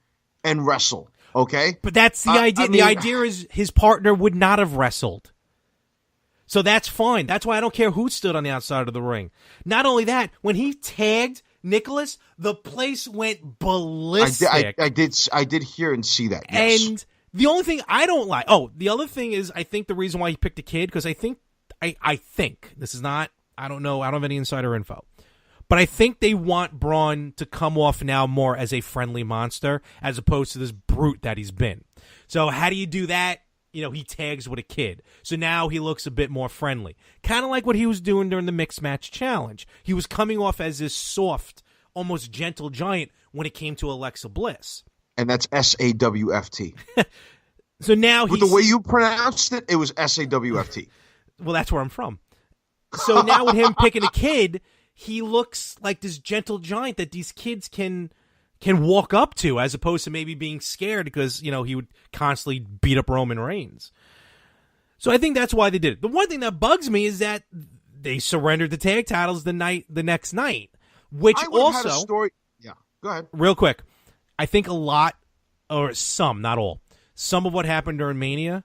and wrestle. Okay, but that's the idea. The idea is his partner would not have wrestled. So that's fine. That's why I don't care who stood on the outside of the ring. Not only that, when he tagged Nicholas, the place went ballistic. I did hear and see that. Yes. And the only thing I don't like. The other thing is, I think the reason why he picked a kid because I think this is not. I don't know. I don't have any insider info. But I think they want Braun to come off now more as a friendly monster as opposed to this brute that he's been. So how do you do that? You know, he tags with a kid. So now he looks a bit more friendly. Kind of like what he was doing during the Mixed Match Challenge. He was coming off as this soft, almost gentle giant when it came to Alexa Bliss. And that's SAWFT. So now With the way you pronounced it, it was SAWFT. Well, that's where I'm from. So now with him picking a kid, he looks like this gentle giant that these kids can walk up to as opposed to maybe being scared because, you know, he would constantly beat up Roman Reigns. So I think that's why they did it. The one thing that bugs me is that they surrendered the tag titles the next night, which also... had a story. Yeah, go ahead. Real quick. I think a lot, or some, not all, some of what happened during Mania,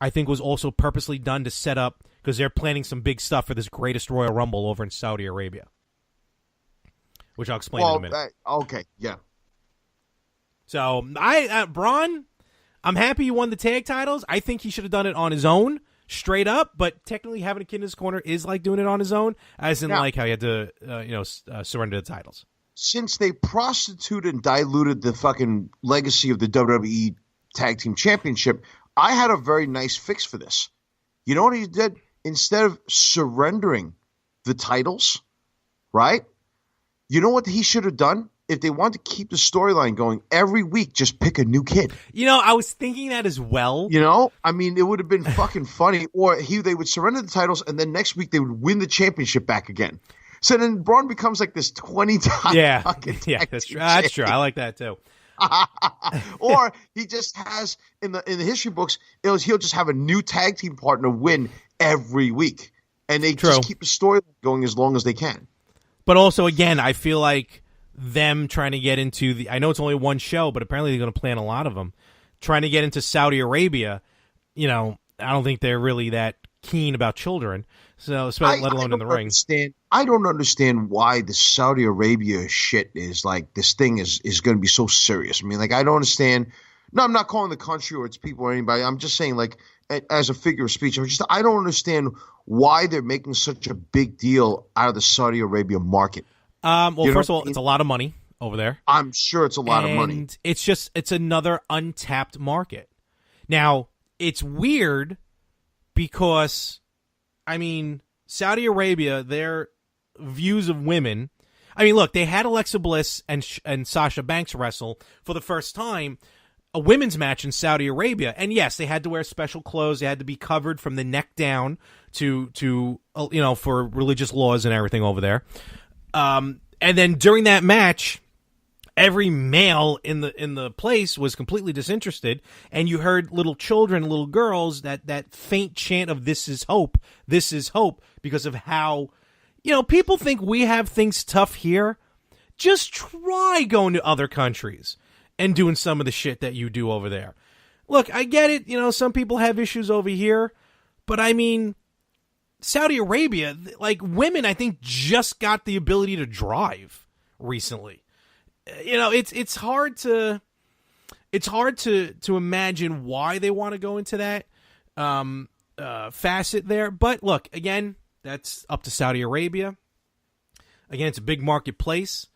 I think was also purposely done to set up because they're planning some big stuff for this greatest Royal Rumble over in Saudi Arabia, which I'll explain in a minute. Okay, yeah. So, Braun, I'm happy he won the tag titles. I think he should have done it on his own, straight up, but technically having a kid in his corner is like doing it on his own, as in like how he had to surrender the titles. Since they prostituted and diluted the fucking legacy of the WWE Tag Team Championship, I had a very nice fix for this. You know what he did? Instead of surrendering the titles, right? You know what he should have done? If they want to keep the storyline going, every week just pick a new kid. You know, I was thinking that as well. You know? I mean, it would have been fucking funny. Or they would surrender the titles, and then next week they would win the championship back again. So then Braun becomes like this 20-time fucking that's true. That's true. I like that too. Or he just has in the history books, he'll just have a new tag team partner win every week, and they just keep the story going as long as they can. But also, again, I feel like them trying to get into I know it's only one show, but apparently they're going to plan a lot of them. Trying to get into Saudi Arabia, you know, I don't think they're really that keen about children. So, let alone in the ring. I don't understand why the Saudi Arabia shit is like this thing is going to be so serious. I mean, like, I don't understand. No, I'm not calling the country or its people or anybody. I'm just saying, like, as a figure of speech, I don't understand why they're making such a big deal out of the Saudi Arabia market. First of all, it's a lot of money over there. I'm sure it's a lot of money. And it's another untapped market. Now, it's weird because, I mean, Saudi Arabia, their views of women. I mean, look, they had Alexa Bliss and Sasha Banks wrestle for the first time a women's match in Saudi Arabia, and yes, they had to wear special clothes. They had to be covered from the neck down to for religious laws and everything over there. And then during that match, every male in the place was completely disinterested, and you heard little children, little girls, that faint chant of "This is hope, this is hope," because of how, people think we have things tough here. Just try going to other countries and doing some of the shit that you do over there. Look, I get it. Some people have issues over here, but I mean, Saudi Arabia, like, women, I think, just got the ability to drive recently. It's hard to imagine why they want to go into that facet there. But look, again, that's up to Saudi Arabia. Again, it's a big marketplace.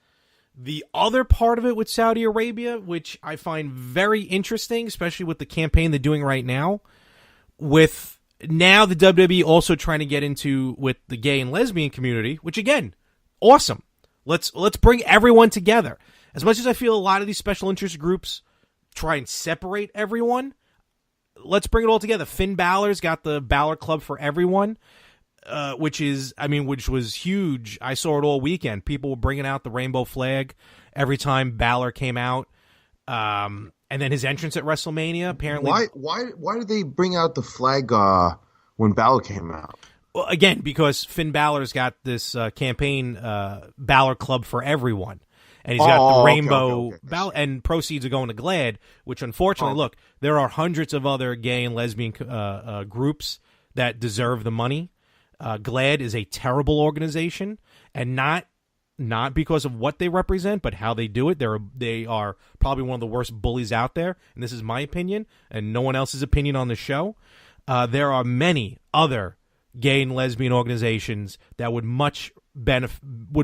The other part of it with Saudi Arabia, which I find very interesting, especially with the campaign they're doing right now, with now the WWE also trying to get into with the gay and lesbian community, which, again, awesome. Let's bring everyone together. As much as I feel a lot of these special interest groups try and separate everyone, let's bring it all together. Finn Balor's got the Balor Club for Everyone, which was huge. I saw it all weekend. People were bringing out the rainbow flag every time Balor came out. And then his entrance at WrestleMania, apparently. Why did they bring out the flag when Balor came out? Well, again, because Finn Balor's got this campaign, Balor Club for Everyone. And he's got the rainbow, okay. And proceeds are going to GLAAD, which unfortunately, look, there are hundreds of other gay and lesbian groups that deserve the money. GLAAD is a terrible organization, and not because of what they represent, but how they do it. They are probably one of the worst bullies out there, and this is my opinion, and no one else's opinion on the show. There are many other gay and lesbian organizations that would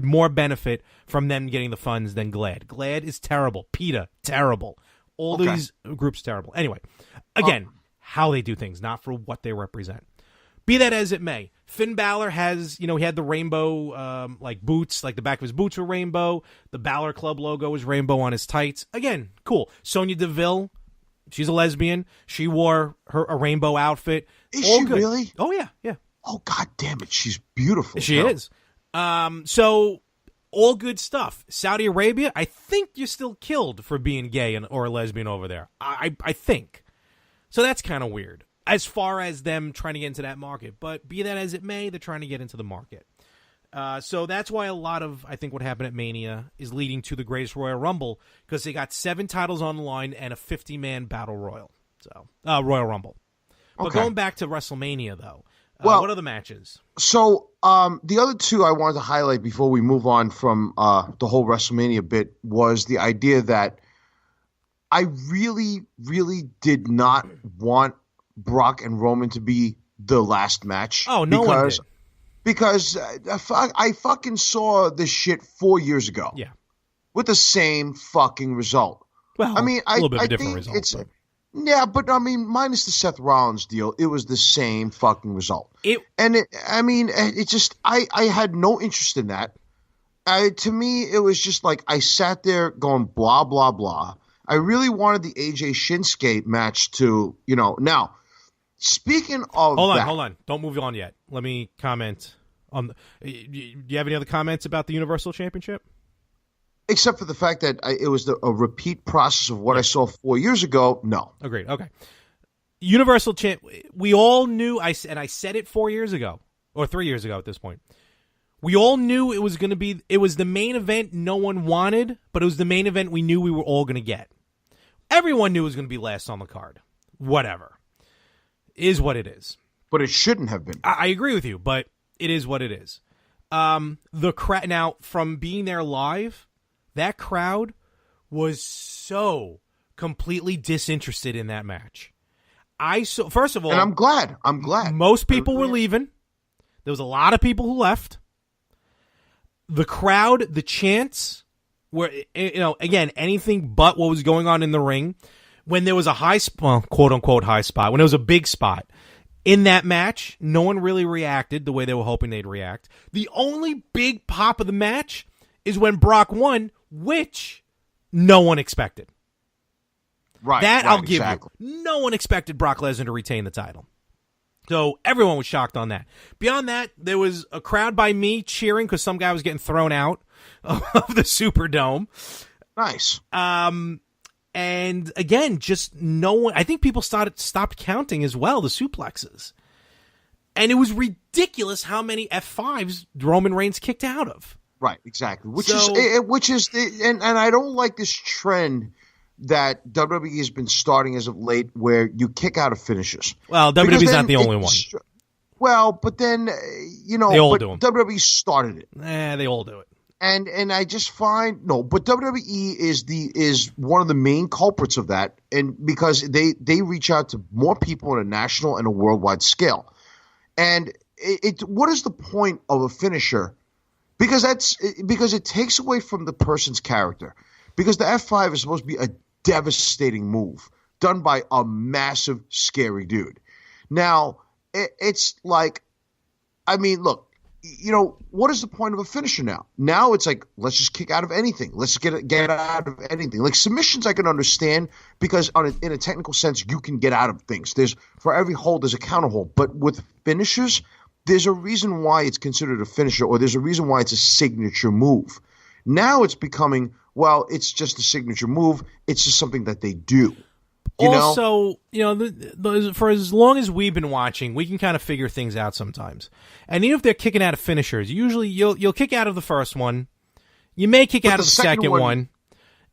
more benefit from them getting the funds than GLAAD. GLAAD is terrible. PETA, terrible. All these groups, terrible. Anyway, again, how they do things, not for what they represent. Be that as it may, Finn Balor has, he had the rainbow, boots, like the back of his boots were rainbow. The Balor Club logo was rainbow on his tights. Again, cool. Sonya Deville, she's a lesbian. She wore a rainbow outfit. Is she really? Oh, yeah. Oh, God damn it. She's beautiful. She is. So all good stuff. Saudi Arabia, I think you're still killed for being gay or a lesbian over there. I think. So that's kind of weird as far as them trying to get into that market. But be that as it may, they're trying to get into the market. So that's why a lot of, I think, what happened at Mania is leading to the Greatest Royal Rumble, because they got 7 titles on the line and a 50-man battle royal. So Royal Rumble. But going back to WrestleMania, though, what are the matches? So the other two I wanted to highlight before we move on from the whole WrestleMania bit was the idea that I really, really did not want Brock and Roman to be the last match. Oh, no one did. Because I fucking saw this shit 4 years ago. Yeah. With the same fucking result. Well, I mean, a little bit of a different result. Yeah, but I mean, minus the Seth Rollins deal, it was the same fucking result. I had no interest in that. To me, it was just like I sat there going blah, blah, blah. I really wanted the AJ Shinsuke match to, now, speaking of Hold on. Don't move on yet. Let me comment on do you have any other comments about the Universal Championship? Except for the fact that it was a repeat process of what I saw 4 years ago. No. Agreed. Okay. Universal Champ. We all knew, I said it 4 years ago, or 3 years ago at this point. We all knew it was going to be, it was the main event no one wanted, but it was the main event we knew we were all going to get. Everyone knew it was going to be last on the card. Whatever. Is what it is. But it shouldn't have been. I agree with you, but it is what it is. Now, from being there live, that crowd was so completely disinterested in that match. First of all, and I'm glad. Most people were leaving. There was a lot of people who left. The crowd, the chants were, again, anything but what was going on in the ring. When there was a quote unquote high spot, when there was a big spot in that match, no one really reacted the way they were hoping they'd react. The only big pop of the match is when Brock won, which no one expected. That I'll give you. No one expected Brock Lesnar to retain the title. So everyone was shocked on that. Beyond that, there was a crowd by me cheering because some guy was getting thrown out of the Superdome. Nice. And again, just no one. I think people stopped counting as well the suplexes, and it was ridiculous how many F5s Roman Reigns kicked out of. Right, exactly. Which is, and I don't like this trend that WWE has been starting as of late, where you kick out of finishes. Well, WWE's not the only one. Well, but then they all do them. WWE started it. They all do it. And I just find but WWE is one of the main culprits of that, and because they reach out to more people on a national and a worldwide scale. And what is the point of a finisher? Because it takes away from the person's character. Because the F5 is supposed to be a devastating move done by a massive, scary dude. Now, it's like, I mean, look, what is the point of a finisher now? Now it's like, let's just kick out of anything. Let's get out of anything. Like submissions I can understand because in a technical sense, you can get out of things. For every hold, there's a counter hold. But with finishers, there's a reason why it's considered a finisher, or there's a reason why it's a signature move. Now it's becoming, well, it's just a signature move. It's just something that they do. Also, for as long as we've been watching, we can kind of figure things out sometimes. And even if they're kicking out of finishers, usually you'll kick out of the first one. You may kick out of the second one.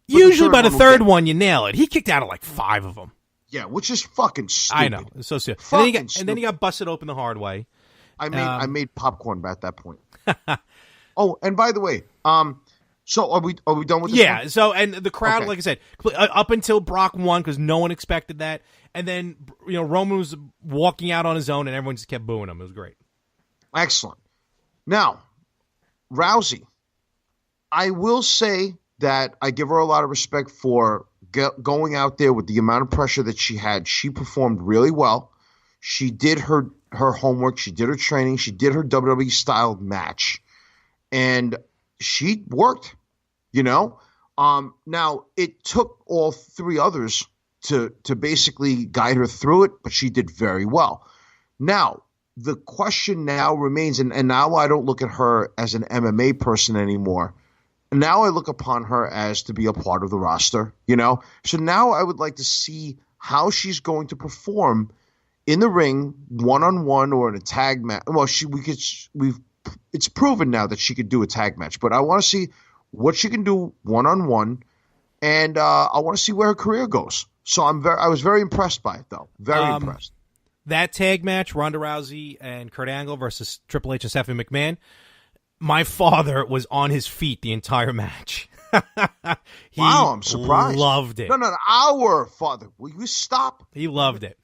Usually by the third one, you nail it. He kicked out of like 5 of them. Yeah, which is fucking stupid. I know. It's so stupid. And then he got busted open the hard way. I made popcorn at that point. Oh, and by the way, so are we done with this? Yeah. one? So and the crowd, like I said, up until Brock won because no one expected that, and then Roman was walking out on his own, and everyone just kept booing him. It was great. Excellent. Now, Rousey, I will say that I give her a lot of respect for going out there with the amount of pressure that she had. She performed really well. She did her homework. She did her training. She did her WWE style match, and she worked. Now it took all 3 others to basically guide her through it, but she did very well. Now, the question now remains, and now I don't look at her as an MMA person anymore. Now I look upon her as to be a part of the roster, So now I would like to see how she's going to perform in the ring, one-on-one or in a tag match. Well, it's proven now that she could do a tag match, but I want to see what she can do one-on-one, and I want to see where her career goes. So I was very impressed by it, though. Very impressed. That tag match, Ronda Rousey and Kurt Angle versus Triple H and Stephanie McMahon, my father was on his feet the entire match. Wow, I'm surprised. Loved it. No, our father. Will you stop? He loved it.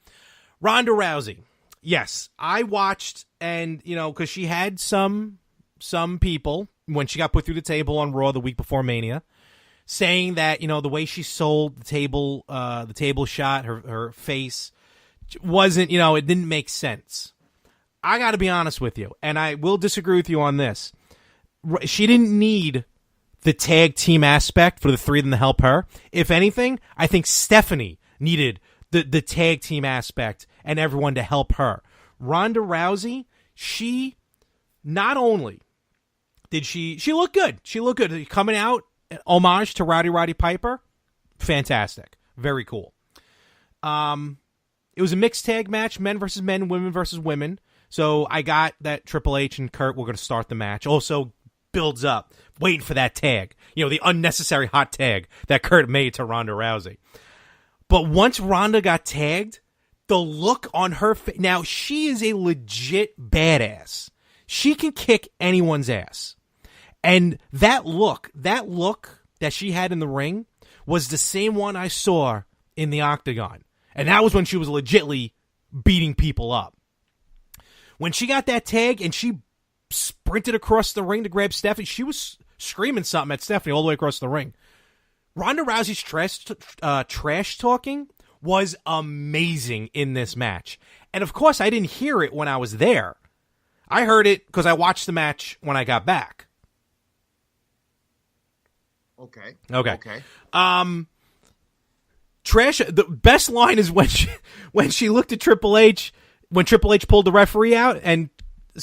Ronda Rousey. Yes, I watched, and, because she had some people, when she got put through the table on Raw the week before Mania, saying that, the way she sold the table shot, her face, wasn't, it didn't make sense. I got to be honest with you, and I will disagree with you on this. She didn't need the tag team aspect for the 3 of them to help her. If anything, I think Stephanie needed the tag team aspect and everyone to help her. Ronda Rousey, she not only did she look good. She looked good. Coming out, homage to Roddy Piper, fantastic. Very cool. It was a mixed tag match, men versus men, women versus women. So I got that Triple H and Kurt were going to start the match. Also builds up, waiting for that tag. The unnecessary hot tag that Kurt made to Ronda Rousey. But once Ronda got tagged, the look on her face. Now, she is a legit badass. She can kick anyone's ass. And that look that she had in the ring was the same one I saw in the Octagon. And that was when she was legitly beating people up. When she got that tag and she sprinted across the ring to grab Stephanie, she was screaming something at Stephanie all the way across the ring. Ronda Rousey's trash talking was amazing in this match. And of course, I didn't hear it when I was there. I heard it because I watched the match when I got back. Okay. trash. The best line is when she looked at Triple H when Triple H pulled the referee out, and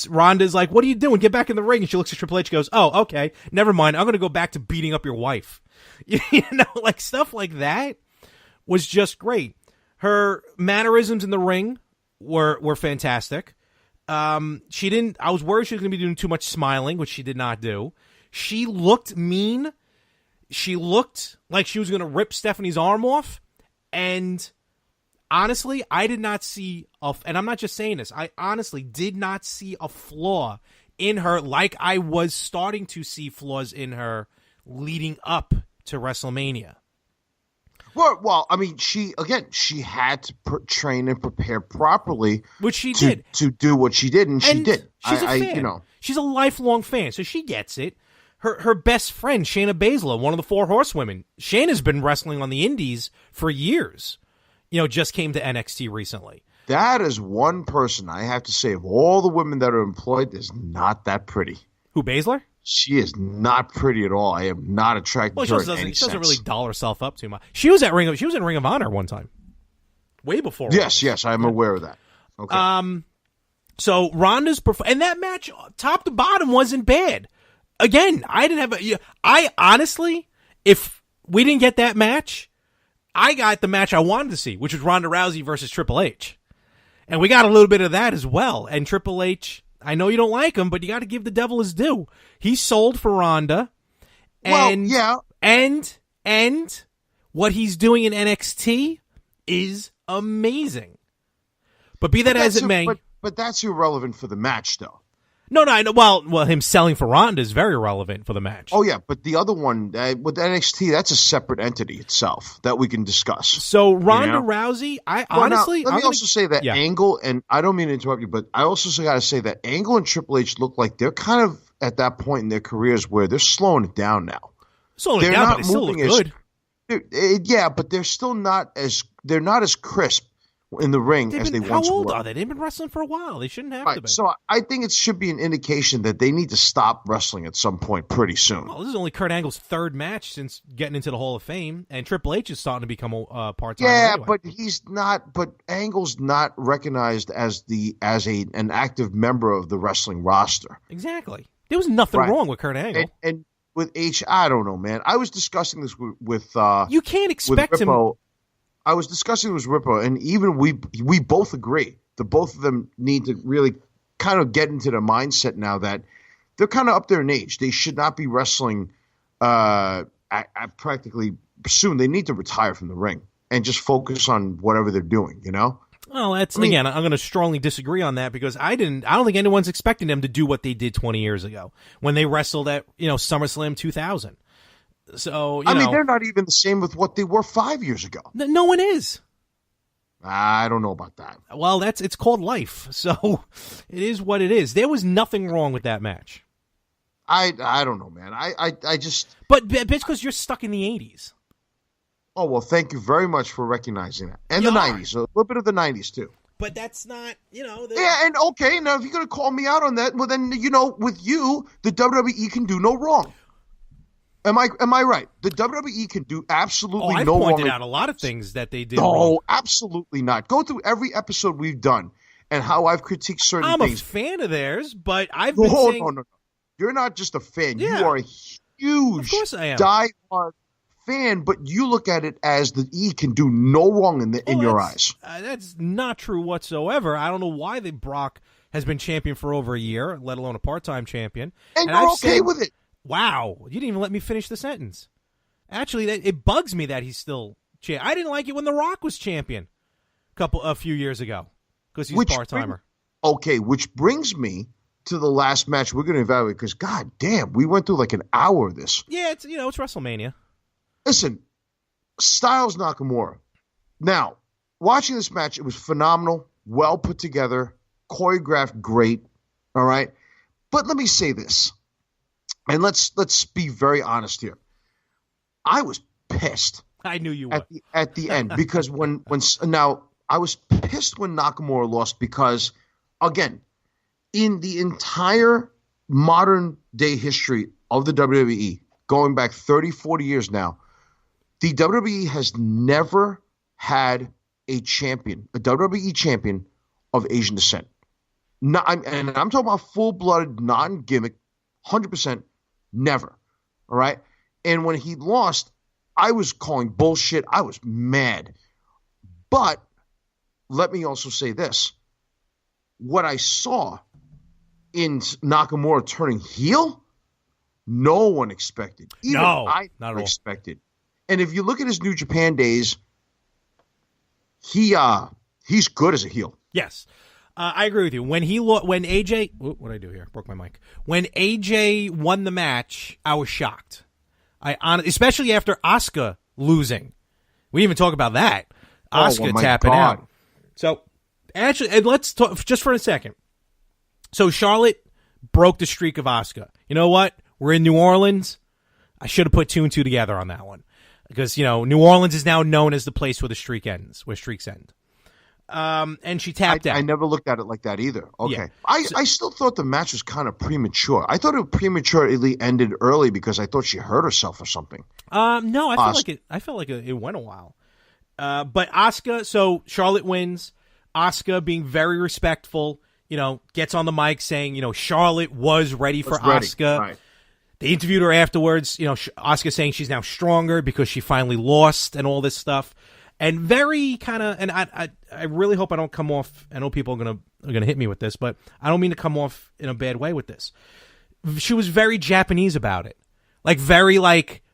Ronda's like, "What are you doing? Get back in the ring." And she looks at Triple H and goes, "Oh, okay, never mind. I'm going to go back to beating up your wife." Like stuff like that was just great. Her mannerisms in the ring were fantastic. I was worried she was going to be doing too much smiling, which she did not do. She looked mean. She looked like she was going to rip Stephanie's arm off. And honestly, I did not see, and I'm not just saying this, I honestly did not see a flaw in her like I was starting to see flaws in her leading up to WrestleMania. Well, I mean, she had to train and prepare properly, which she did to do what she did, and she did. She's a fan. She's a lifelong fan, so she gets it. Her best friend, Shayna Baszler, one of the Four Horsewomen. Shayna's been wrestling on the Indies for years. Just came to NXT recently. That is one person I have to say of all the women that are employed is not that pretty. Who, Baszler? She is not pretty at all. I am not attracted to her in any sense. She doesn't really doll herself up too much. She was in Ring of Honor one time, way before. Yes, I'm aware of that. Okay. So Ronda's and that match, top to bottom, wasn't bad. Again, I honestly, if we didn't get that match, I got the match I wanted to see, which was Ronda Rousey versus Triple H, and we got a little bit of that as well. And Triple H, I know you don't like him, but you got to give the devil his due. He sold for Ronda. And, well, yeah. And what he's doing in NXT is amazing. But be that as it may. But that's irrelevant for the match, though. No, I know. Well, him selling for Ronda is very relevant for the match. Oh, yeah, but the other one, with NXT, that's a separate entity itself that we can discuss. So Ronda Rousey, honestly... Let me also say that Angle, and I don't mean to interrupt you, but I also got to say that Angle and Triple H look like they're kind of at that point in their careers where they're slowing it down now. Slowing it down, but they still look good. Yeah, but they're still not as crisp in the ring as they once were. How old are they? They've been wrestling for a while. They shouldn't have to be. So I think it should be an indication that they need to stop wrestling at some point pretty soon. Well, this is only Kurt Angle's third match since getting into the Hall of Fame, and Triple H is starting to become a part-time. Yeah, anyway. but he's not. But Angle's not recognized as an active member of the wrestling roster. Exactly. There was nothing wrong with Kurt Angle. And with H, I don't know, man. I was discussing this with you can't expect him. I was discussing with Rippo, and even we both agree. The both of them need to really kind of get into the mindset now that they're kind of up there in age. They should not be wrestling at practically soon. They need to retire from the ring and just focus on whatever they're doing, Well, again, I'm going to strongly disagree on that because I don't think anyone's expecting them to do what they did 20 years ago when they wrestled at, SummerSlam 2000. So, I mean, they're not even the same with what they were 5 years ago. No one is. I don't know about that. Well, it's called life. So it is what it is. There was nothing wrong with that match. I don't know, man. I just. But it's because you're stuck in the 80s. Oh, well, thank you very much for recognizing that. And the 90s. A little bit of the 90s, too. But that's not, Yeah, and okay, now if you're going to call me out on that, well, then, with you, the WWE can do no wrong. Am I right? The WWE can do absolutely no wrong. I pointed out a lot of things that they did wrong. No, absolutely not. Go through every episode we've done and how I've critiqued certain things. I'm a fan of theirs, but I've been saying... No. You're not just a fan. Yeah. You are a huge, of course I am, diehard fan, but you look at it as the E can do no wrong in your eyes. That's not true whatsoever. I don't know why Brock has been champion for over a year, let alone a part-time champion. And you're okay with it. Wow, you didn't even let me finish the sentence. Actually, it bugs me that he's still champion. I didn't like it when The Rock was champion a few years ago because he's a part-timer. Which brings me to the last match we're going to evaluate because, god damn, we went through like an hour of this. Yeah, it's WrestleMania. Listen, Styles Nakamura. Now, watching this match, it was phenomenal, well put together, choreographed great, all right? But let me say this. And let's be very honest here. I was pissed. I knew you would. At the end because now I was pissed when Nakamura lost because, again, in the entire modern day history of the WWE, going back 30, 40 years now, the WWE has never had a champion, a WWE champion of Asian descent. And I'm talking about full-blooded, non-gimmick, 100% never. All right? And when he lost, I was calling bullshit. I was mad. But let me also say this. What I saw in Nakamura turning heel, no one expected. Even I never expected. And if you look at his New Japan days, he's good as a heel. Yes. I agree with you. When AJ, what did I do here? Broke my mic. When AJ won the match, I was shocked. Especially after Asuka losing. We didn't even talk about that. Asuka tapping out. So, actually, and let's talk just for a second. So, Charlotte broke the streak of Asuka. You know what? We're in New Orleans. I should have put 2 and 2 together on that one. Because, New Orleans is now known as the place where the streak ends, where streaks end. And she tapped out. I never looked at it like that either. Okay. Yeah. I still thought the match was kind of premature. I thought it prematurely ended early because I thought she hurt herself or something. No, I felt like it went a while. But Asuka, so Charlotte wins. Asuka being very respectful, gets on the mic saying, Charlotte was ready for Asuka. Right. They interviewed her afterwards, Asuka saying she's now stronger because she finally lost and all this stuff. And very kind of, and I really hope I don't come off. I know people are gonna hit me with this, but I don't mean to come off in a bad way with this. She was very Japanese about it, very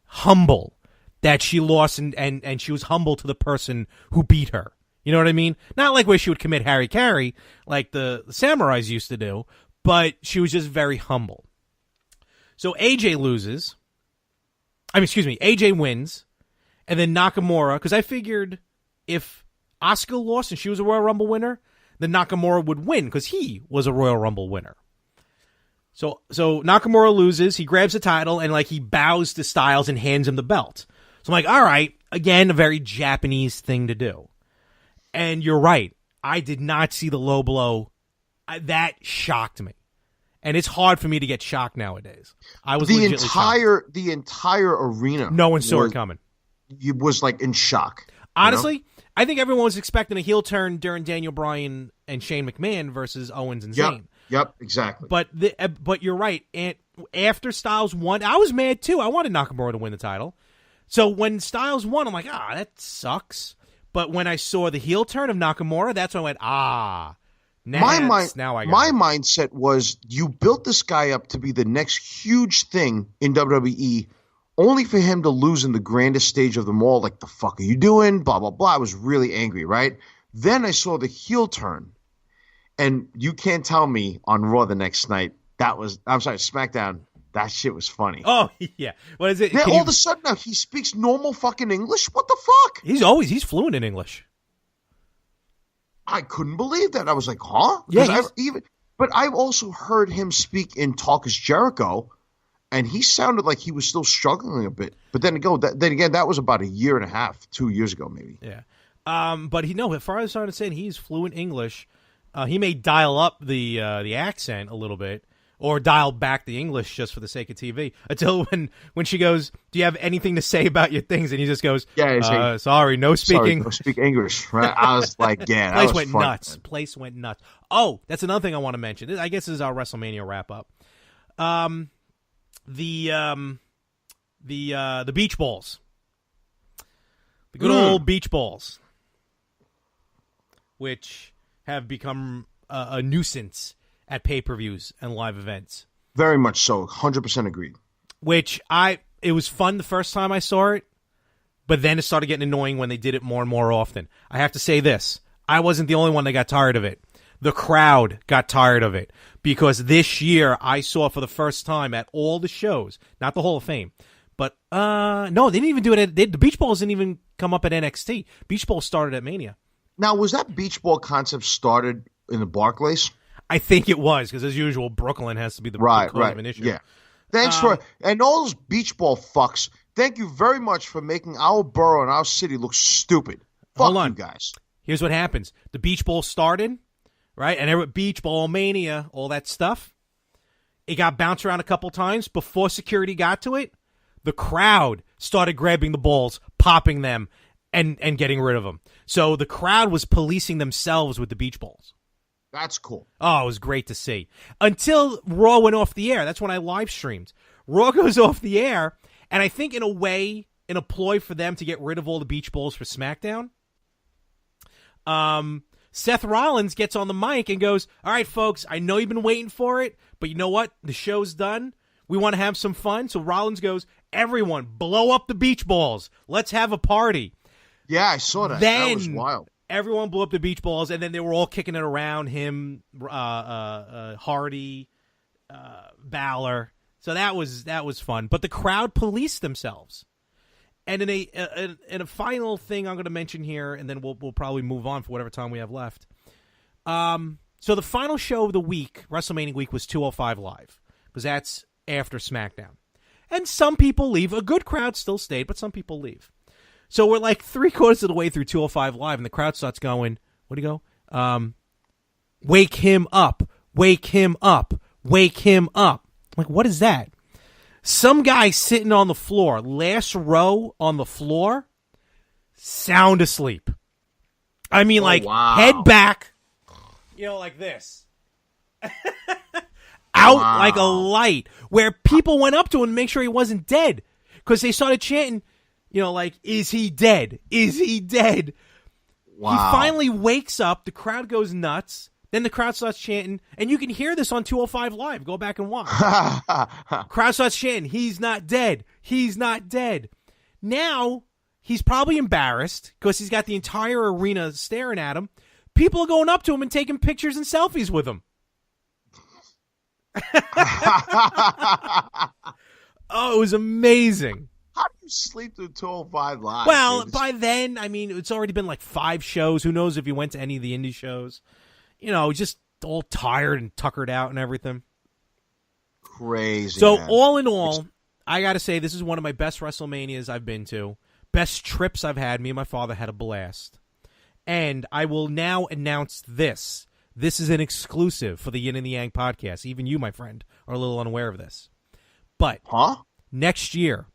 humble that she lost, and she was humble to the person who beat her. You know what I mean? Not like where she would commit harikari like the samurais used to do, but she was just very humble. So AJ wins. And then Nakamura, because I figured if Asuka lost and she was a Royal Rumble winner, then Nakamura would win because he was a Royal Rumble winner. So Nakamura loses, he grabs the title, and he bows to Styles and hands him the belt. So I'm like, all right, again, a very Japanese thing to do. And you're right, I did not see the low blow. That shocked me. And it's hard for me to get shocked nowadays. I was shocked. The entire arena. No one saw it coming. Was in shock. Honestly, I think everyone was expecting a heel turn during Daniel Bryan and Shane McMahon versus Owens and Zayn. Yep, exactly. But you're right. And after Styles won, I was mad too. I wanted Nakamura to win the title. So when Styles won, I'm like, that sucks. But when I saw the heel turn of Nakamura, that's when I went, my mindset was you built this guy up to be the next huge thing in WWE. Only for him to lose in the grandest stage of them all, the fuck are you doing? Blah, blah, blah. I was really angry, right? Then I saw the heel turn. And you can't tell me on Raw the next night, SmackDown, that shit was funny. Oh, yeah. What is it? Then all of a sudden now he speaks normal fucking English? What the fuck? He's fluent in English. I couldn't believe that. I was like, huh? Yeah. But I've also heard him speak in Talk is Jericho. And he sounded like he was still struggling a bit. But then again, that was about 1.5 years, 2 years ago, maybe. Yeah. But as far as I understand, he's fluent English. He may dial up the accent a little bit, or dial back the English just for the sake of TV. Until when she goes, "Do you have anything to say about your things?" And he just goes, "Sorry, no speaking." No speak English. Right? I was like, yeah, Place went nuts. Man. Place went nuts. Oh, that's another thing I want to mention. I guess this is our WrestleMania wrap up. The beach balls. The good old beach balls. Which have become a nuisance at pay-per-views and live events. Very much so. 100% agreed. Which it was fun the first time I saw it, but then it started getting annoying when they did it more and more often. I have to say this. I wasn't the only one that got tired of it. The crowd got tired of it because this year I saw for the first time at all the shows, not the Hall of Fame, but no, they didn't even do it. The beach balls didn't even come up at NXT. Beach balls started at Mania. Now, was that beach ball concept started in the Barclays? I think it was because, as usual, Brooklyn has to be the cause of an issue. Yeah. Thanks and all those beach ball fucks. Thank you very much for making our borough and our city look stupid. Fuck you guys. Here's what happens: the beach ball started. Right? And there were Beach Ball Mania, all that stuff. It got bounced around a couple times. Before security got to it, the crowd started grabbing the balls, popping them, and getting rid of them. So the crowd was policing themselves with the beach balls. That's cool. Oh, it was great to see. Until Raw went off the air. That's when I live streamed. Raw goes off the air, and I think in a way, in a ploy for them to get rid of all the beach balls for SmackDown, Seth Rollins gets on the mic and goes, all right, folks, I know you've been waiting for it, but you know what? The show's done. We want to have some fun. So Rollins goes, everyone, blow up the beach balls. Let's have a party. Yeah, I saw that. Then, that was wild. Everyone blew up the beach balls, and then they were all kicking it around him, Hardy, Balor. So that was fun. But the crowd policed themselves. And in a final thing I'm going to mention here, and then we'll probably move on for whatever time we have left. So the final show of the week, WrestleMania week, was 205 Live, because that's after SmackDown. And some people leave. A good crowd still stayed, but some people leave. So we're like 3/4 of the way through 205 Live, and the crowd starts going, what do you go? Wake him up, wake him up, wake him up. I'm like, what is that? Some guy sitting on the floor, last row on the floor, sound asleep. I mean, wow. Head back, like this. Out like a light, where people went up to him to make sure he wasn't dead, because they started chanting, is he dead? Is he dead? Wow. He finally wakes up. The crowd goes nuts. Then the crowd starts chanting, and you can hear this on 205 Live. Go back and watch. Crowd starts chanting, he's not dead. He's not dead. Now, he's probably embarrassed because he's got the entire arena staring at him. People are going up to him and taking pictures and selfies with him. Oh, it was amazing. How do you sleep through 205 Live? Well, dude? by then, I mean, it's already been like 5 shows. Who knows if you went to any of the indie shows. Just all tired and tuckered out and everything. Crazy. So, man. all in all, I got to say, this is one of my best WrestleManias I've been to. Best trips I've had. Me and my father had a blast. And I will now announce this. This is an exclusive for the Yin and The Yang podcast. Even you, my friend, are a little unaware of this. But next year,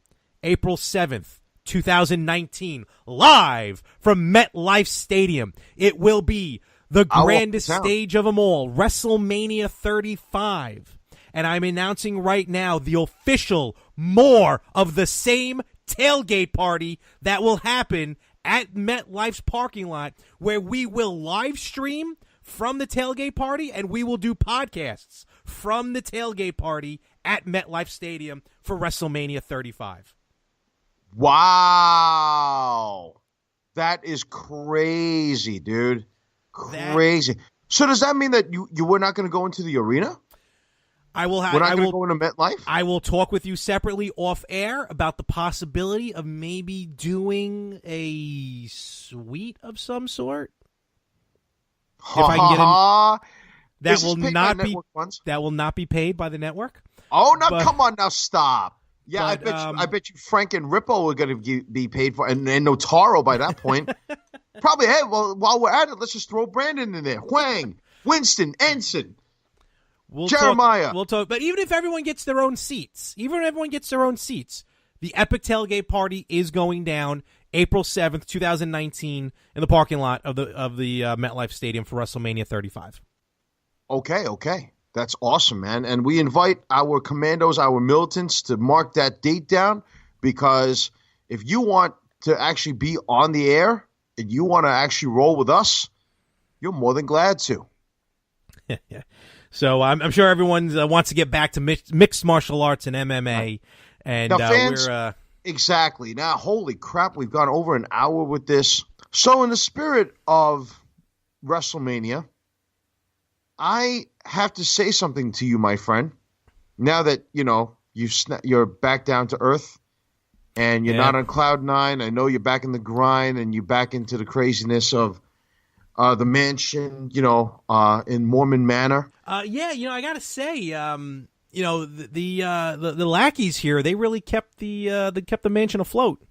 April 7th, 2019, live from MetLife Stadium, it will be the grandest stage of them all, WrestleMania 35. And I'm announcing right now the official more of the same tailgate party that will happen at MetLife's parking lot, where we will live stream from the tailgate party, and we will do podcasts from the tailgate party at MetLife Stadium for WrestleMania 35. Wow. That is crazy, dude. Crazy. So does that mean that you were not going to go into the arena? I will. We're not going to go into MetLife? I will talk with you separately off air about the possibility of maybe doing a suite of some sort. If I can get that will not be paid by the network. Oh no! Come on now, stop. Yeah, I bet you Frank and Rippo are going to be paid for, and Notaro by that point. Probably. Hey, well, while we're at it, let's just throw Brandon in there. Huang, Winston, Ensign, Jeremiah. We'll talk. But even if everyone gets their own seats, the Epic Tailgate Party is going down April 7th, 2019, in the parking lot of the MetLife Stadium for WrestleMania 35. Okay. That's awesome, man. And we invite our commandos, our militants, to mark that date down, because if you want to actually be on the air and you want to actually roll with us, you're more than glad to. Yeah. So I'm sure everyone wants to get back to mixed martial arts and MMA. And now, fans, exactly. Now, holy crap, we've gone over an hour with this. So in the spirit of WrestleMania, I have to say something to you, my friend. Now that, you're back down to earth and you're not on cloud 9, I know you're back in the grind and you're back into the craziness of the mansion, in Mormon Manor. I got to say, the lackeys here, they really kept the mansion afloat.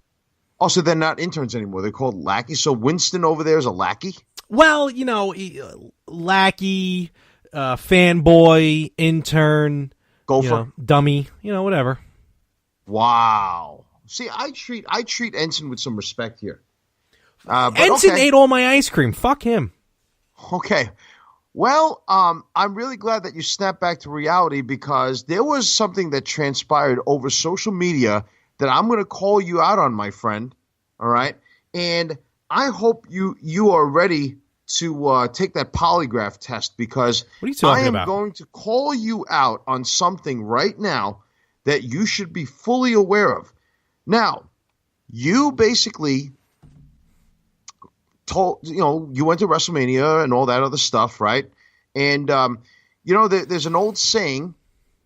Oh, so they're not interns anymore. They're called lackeys. So Winston over there is a lackey? Well, lackey, fanboy, intern, gopher, dummy, whatever. Wow. See, I treat Ensign with some respect here. But Ensign okay. ate all my ice cream. Fuck him. Okay. Well, I'm really glad that you snapped back to reality because there was something that transpired over social media that I'm going to call you out on, my friend. All right. And I hope you are ready to take that polygraph test because what are you talking about? I am going to call you out on something right now that you should be fully aware of. Now, you basically you went to WrestleMania and all that other stuff, right? And, there's an old saying,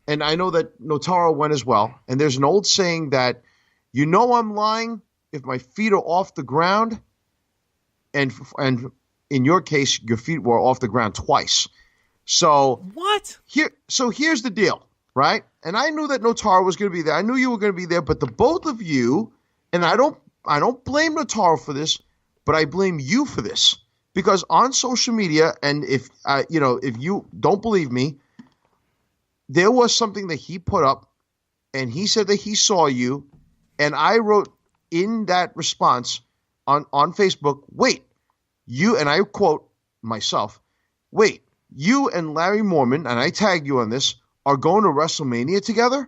and I know that Notaro went as well, and there's an old saying that, I'm lying if my feet are off the ground, and in your case, your feet were off the ground twice. So what? Here's the deal, right? And I knew that Notaro was going to be there. I knew you were going to be there, but the both of you, and I don't blame Notaro for this, but I blame you for this because on social media, and if you don't believe me, there was something that he put up, and he said that he saw you, and I wrote in that response on Facebook, wait, you, and I quote myself, wait, you and Larry Mormon, and I tagged you on this, are going to WrestleMania together?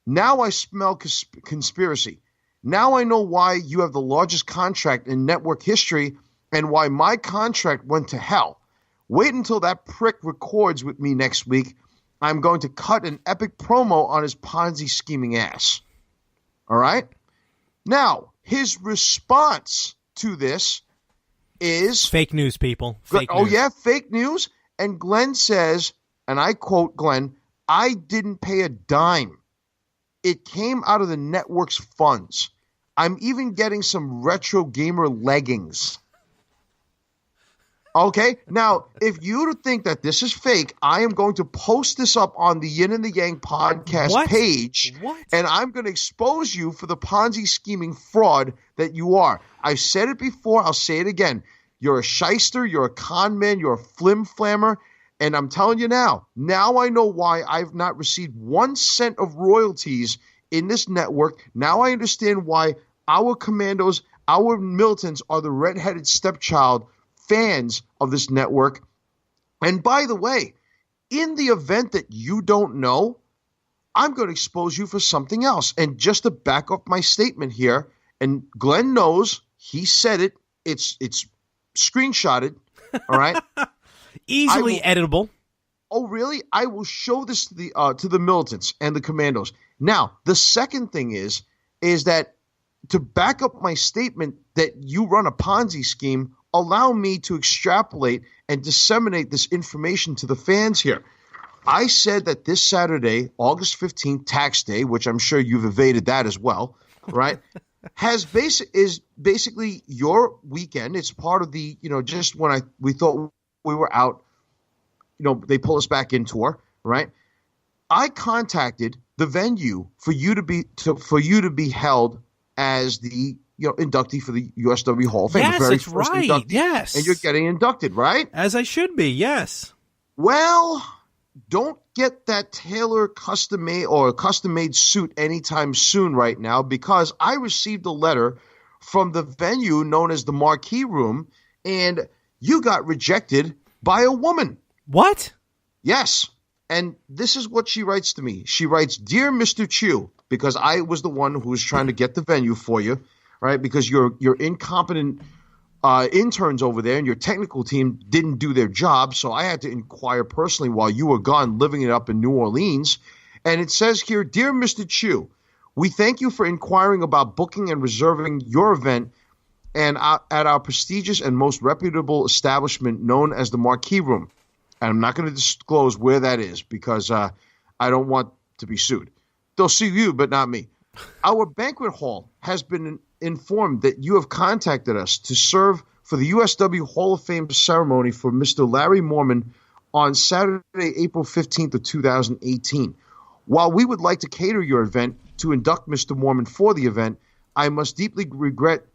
Now I smell conspiracy. Now I know why you have the largest contract in network history and why my contract went to hell. Wait until that prick records with me next week. I'm going to cut an epic promo on his Ponzi scheming ass. All right? Now, his response to this is... fake news, people. Fake news. Oh, yeah? Fake news? And Glenn says, and I quote Glenn, I didn't pay a dime. It came out of the network's funds. I'm even getting some retro gamer leggings. Okay? Now, if you think that this is fake, I am going to post this up on the Yin and The Yang podcast page. What? And I'm going to expose you for the Ponzi scheming fraud that you are. I've said it before. I'll say it again. You're a shyster. You're a con man. You're a flim-flammer. And I'm telling you now I know why I've not received 1 cent of royalties in this network. Now I understand why our commandos, our militants are the redheaded stepchild fans of this network. And by the way, in the event that you don't know, I'm going to expose you for something else. And just to back up my statement here, and Glenn knows, he said it, it's screenshotted, all right? Easily editable. Oh, really? I will show this to the militants and the commandos. Now, the second thing is that to back up my statement that you run a Ponzi scheme, allow me to extrapolate and disseminate this information to the fans here. I said that this Saturday, August 15th, tax day, which I'm sure you've evaded that as well, right? is basically your weekend. It's part of the, just when we thought we were out, they pull us back in tour, right? I contacted the venue for you to be held as the inductee for the USW Hall of Fame. Yes, the very that's first right. Inductee. Yes, and you're getting inducted, right? As I should be. Yes. Well, don't get that tailor custom-made suit anytime soon right now because I received a letter from the venue known as the Marquee Room, and you got rejected by a woman. What? Yes. And this is what she writes to me. She writes, Dear Mr. Chu, because I was the one who was trying to get the venue for you, right? Because your incompetent interns over there and your technical team didn't do their job. So I had to inquire personally while you were gone living it up in New Orleans. And it says here, Dear Mr. Chu, we thank you for inquiring about booking and reserving your event and at our prestigious and most reputable establishment known as the Marquee Room. And I'm not going to disclose where that is because I don't want to be sued. They'll sue you, but not me. Our banquet hall has been informed that you have contacted us to serve for the USW Hall of Fame ceremony for Mr. Larry Mormon on Saturday, April 15th of 2018. While we would like to cater your event to induct Mr. Mormon for the event, I must deeply regret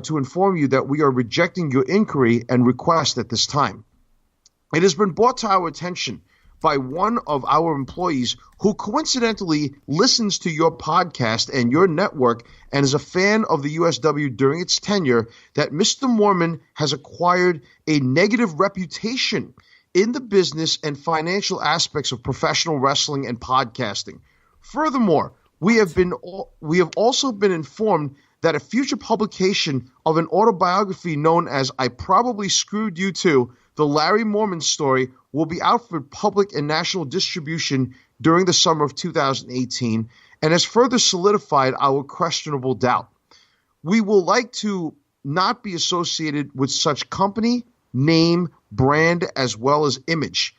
to inform you that we are rejecting your inquiry and request at this time. It has been brought to our attention by one of our employees who coincidentally listens to your podcast and your network and is a fan of the USW during its tenure that Mr. Mormon has acquired a negative reputation in the business and financial aspects of professional wrestling and podcasting. Furthermore, we have also been informed that a future publication of an autobiography known as I Probably Screwed You Too, the Larry Mormon story, will be out for public and national distribution during the summer of 2018 and has further solidified our questionable doubt. We will like to not be associated with such company, name, brand, as well as image.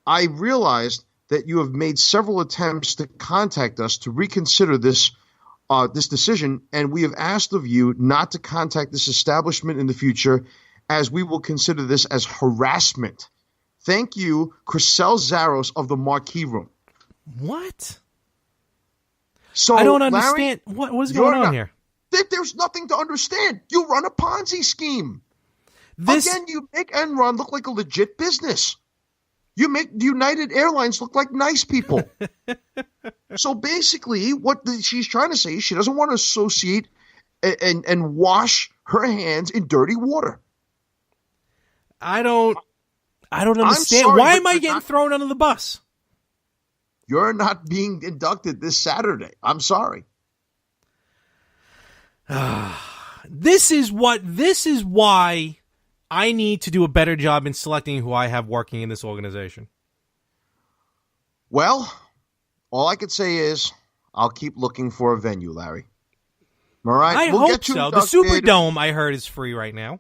I realized that you have made several attempts to contact us to reconsider this decision, and we have asked of you not to contact this establishment in the future, as we will consider this as harassment. Thank you, Chriselle Zaros of the Marquee Room. What? So I don't understand. Larry, what is going on here? There's nothing to understand. You run a Ponzi scheme. Again, you make Enron look like a legit business. You make United Airlines look like nice people. So basically, what she's trying to say is she doesn't want to associate and wash her hands in dirty water. I don't understand. Sorry, why am I getting thrown under the bus? You're not being inducted this Saturday. I'm sorry. This is why I need to do a better job in selecting who I have working in this organization. Well, all I could say is I'll keep looking for a venue, Larry. All right? I hope so. The Superdome, I heard, is free right now.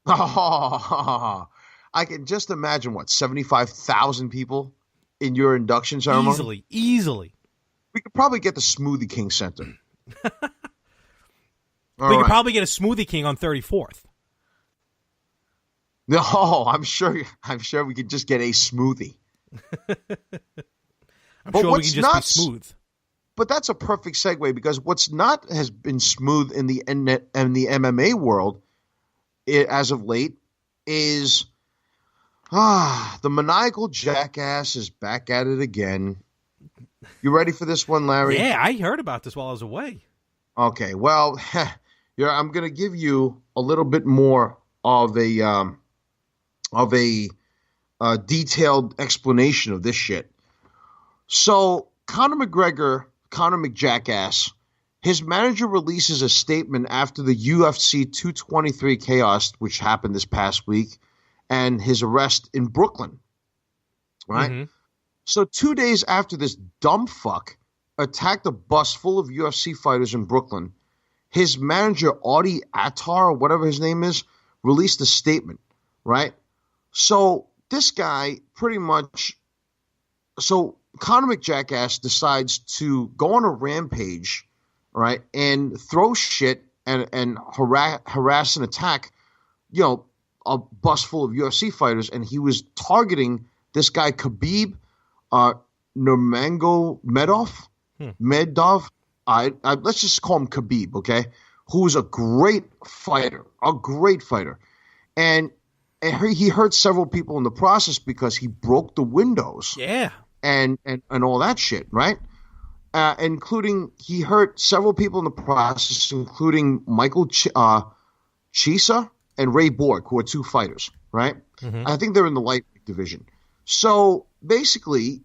Oh, I can just imagine, 75,000 people in your induction ceremony? Easily. We could probably get the Smoothie King Center. We could probably get a Smoothie King on 34th. No, I'm sure we could just get a smoothie. I'm sure we can just be smooth. But that's a perfect segue, because what's not has been smooth in the MMA world as of late is the maniacal jackass is back at it again. You ready for this one, Larry? Yeah, I heard about this while I was away. Okay, well, I'm going to give you a little bit more of a detailed explanation of this shit. So Conor McJackass, his manager releases a statement after the UFC 223 chaos, which happened this past week, and his arrest in Brooklyn. Right? Mm-hmm. So 2 days after this dumb fuck attacked a bus full of UFC fighters in Brooklyn, his manager, Audie Attar, or whatever his name is, released a statement, right? So this guy pretty much – so Conor McJackass decides to go on a rampage, right, and throw shit and harass and attack, a bus full of UFC fighters, and he was targeting this guy Khabib Nurmagomedov. Medov. Let's just call him Khabib, okay? Who's a great fighter, and he hurt several people in the process because he broke the windows. Yeah. And all that shit, right? Including he hurt several people in the process, including Michael Chiesa and Ray Borg, who are two fighters, right? Mm-hmm. I think they're in the lightweight division. So basically,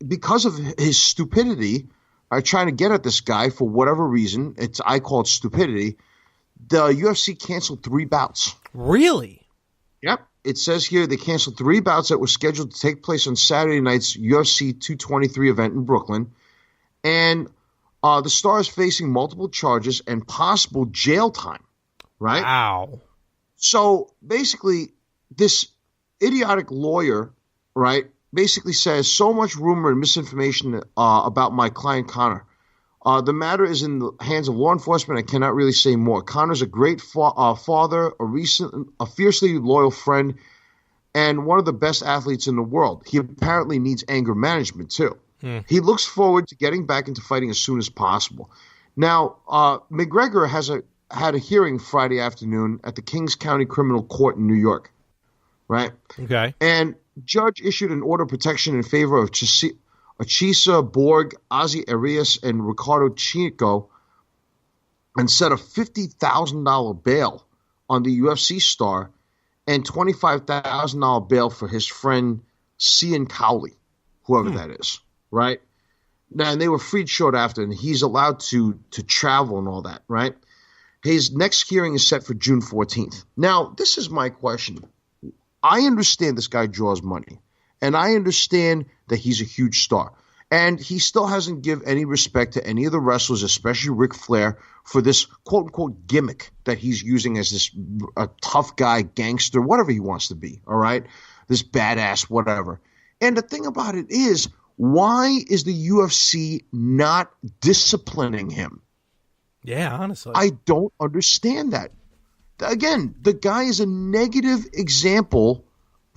because of his stupidity, trying to get at this guy for whatever reason, I call it stupidity, the UFC canceled 3 bouts. Really? Yep. It says here they canceled 3 bouts that were scheduled to take place on Saturday night's UFC 223 event in Brooklyn. And the star is facing multiple charges and possible jail time, right? Wow. So basically, this idiotic lawyer, right, basically says so much rumor and misinformation about my client Conor. The matter is in the hands of law enforcement. I cannot really say more. Conor's a great father, a fiercely loyal friend, and one of the best athletes in the world. He apparently needs anger management too. He looks forward to getting back into fighting as soon as possible. Now, McGregor had a hearing Friday afternoon at the Kings County Criminal Court in New York, right? Okay. And judge issued an order of protection in favor of Chisa Borg, Ozzy Arias, and Ricardo Chico, and set a $50,000 bail on the UFC star and $25,000 bail for his friend Cian Cowley, whoever that is, right? Now, and they were freed short after, and he's allowed to travel and all that, right? His next hearing is set for June 14th. Now, this is my question. I understand this guy draws money, and I understand that he's a huge star. And he still hasn't given any respect to any of the wrestlers, especially Ric Flair, for this quote-unquote gimmick that he's using as this tough guy, gangster, whatever he wants to be, all right? This badass, whatever. And the thing about it is, why is the UFC not disciplining him? Yeah, honestly. I don't understand that. Again, the guy is a negative example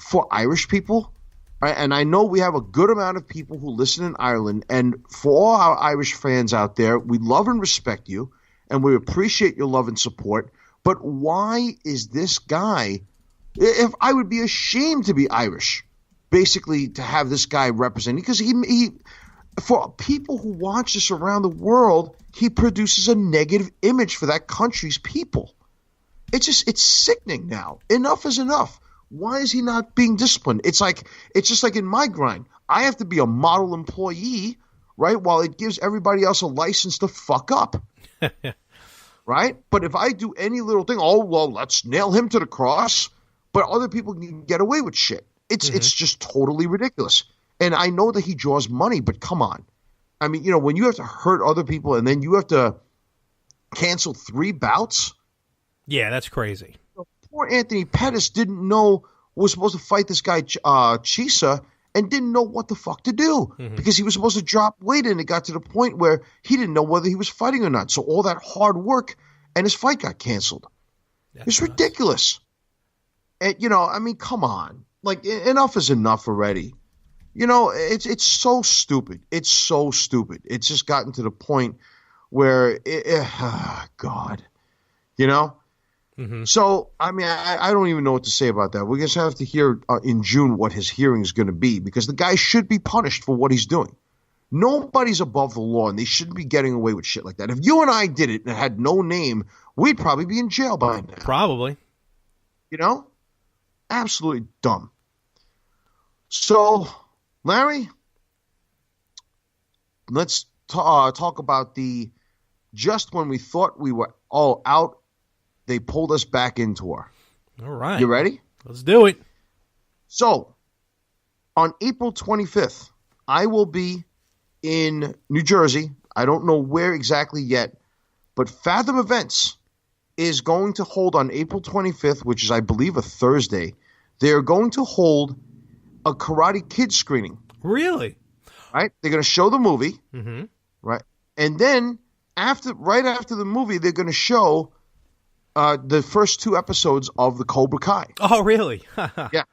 for Irish people. Right? And I know we have a good amount of people who listen in Ireland. And for all our Irish fans out there, we love and respect you. And we appreciate your love and support. But why is this guy, if I would be ashamed to be Irish, basically to have this guy representing, because he for people who watch this around the world, he produces a negative image for that country's people. It's sickening now. Enough is enough. Why is he not being disciplined? It's just like in my grind. I have to be a model employee, right? While it gives everybody else a license to fuck up. Right? But if I do any little thing, oh, well, let's nail him to the cross. But other people can get away with shit. It's just totally ridiculous. And I know that he draws money, but come on. I mean, when you have to hurt other people and then you have to cancel 3 bouts. Yeah, that's crazy. Poor Anthony Pettis didn't know was supposed to fight this guy Chisa and didn't know what the fuck to do because he was supposed to drop weight and it got to the point where he didn't know whether he was fighting or not. So all that hard work and his fight got canceled. It's ridiculous. And, I mean, come on. Like, enough is enough already. It's so stupid. It's so stupid. It's just gotten to the point where, God, So, I mean, I don't even know what to say about that. We're going to have to hear in June what his hearing is going to be because the guy should be punished for what he's doing. Nobody's above the law, and they shouldn't be getting away with shit like that. If you and I did it and had no name, we'd probably be in jail by now. Probably. Absolutely dumb. So, Larry, let's talk about just when we thought we were all out, they pulled us back into her. All right. You ready? Let's do it. So, on April 25th, I will be in New Jersey. I don't know where exactly yet, but Fathom Events is going to hold on April 25th, which is, I believe, a Thursday. They're going to hold a Karate Kid screening. Really? Right? They're going to show the movie. Mm-hmm. Right? And then, right after the movie, they're going to show the first 2 episodes of the Cobra Kai. Oh, really? Yeah.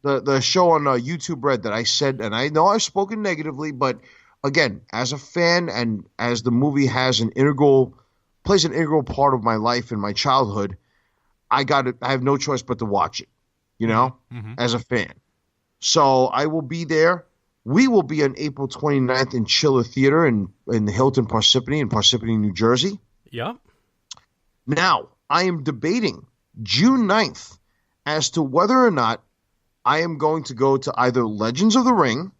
The show on YouTube Red that I said, and I know I've spoken negatively, but again, as a fan and as the movie plays an integral part of my life and my childhood, I have no choice but to watch it, as a fan. So I will be there. We will be on April 29th in Chiller Theater in the Hilton Parsippany in Parsippany, New Jersey. Yep. Now, I am debating June 9th as to whether or not I am going to go to either Legends of the Ring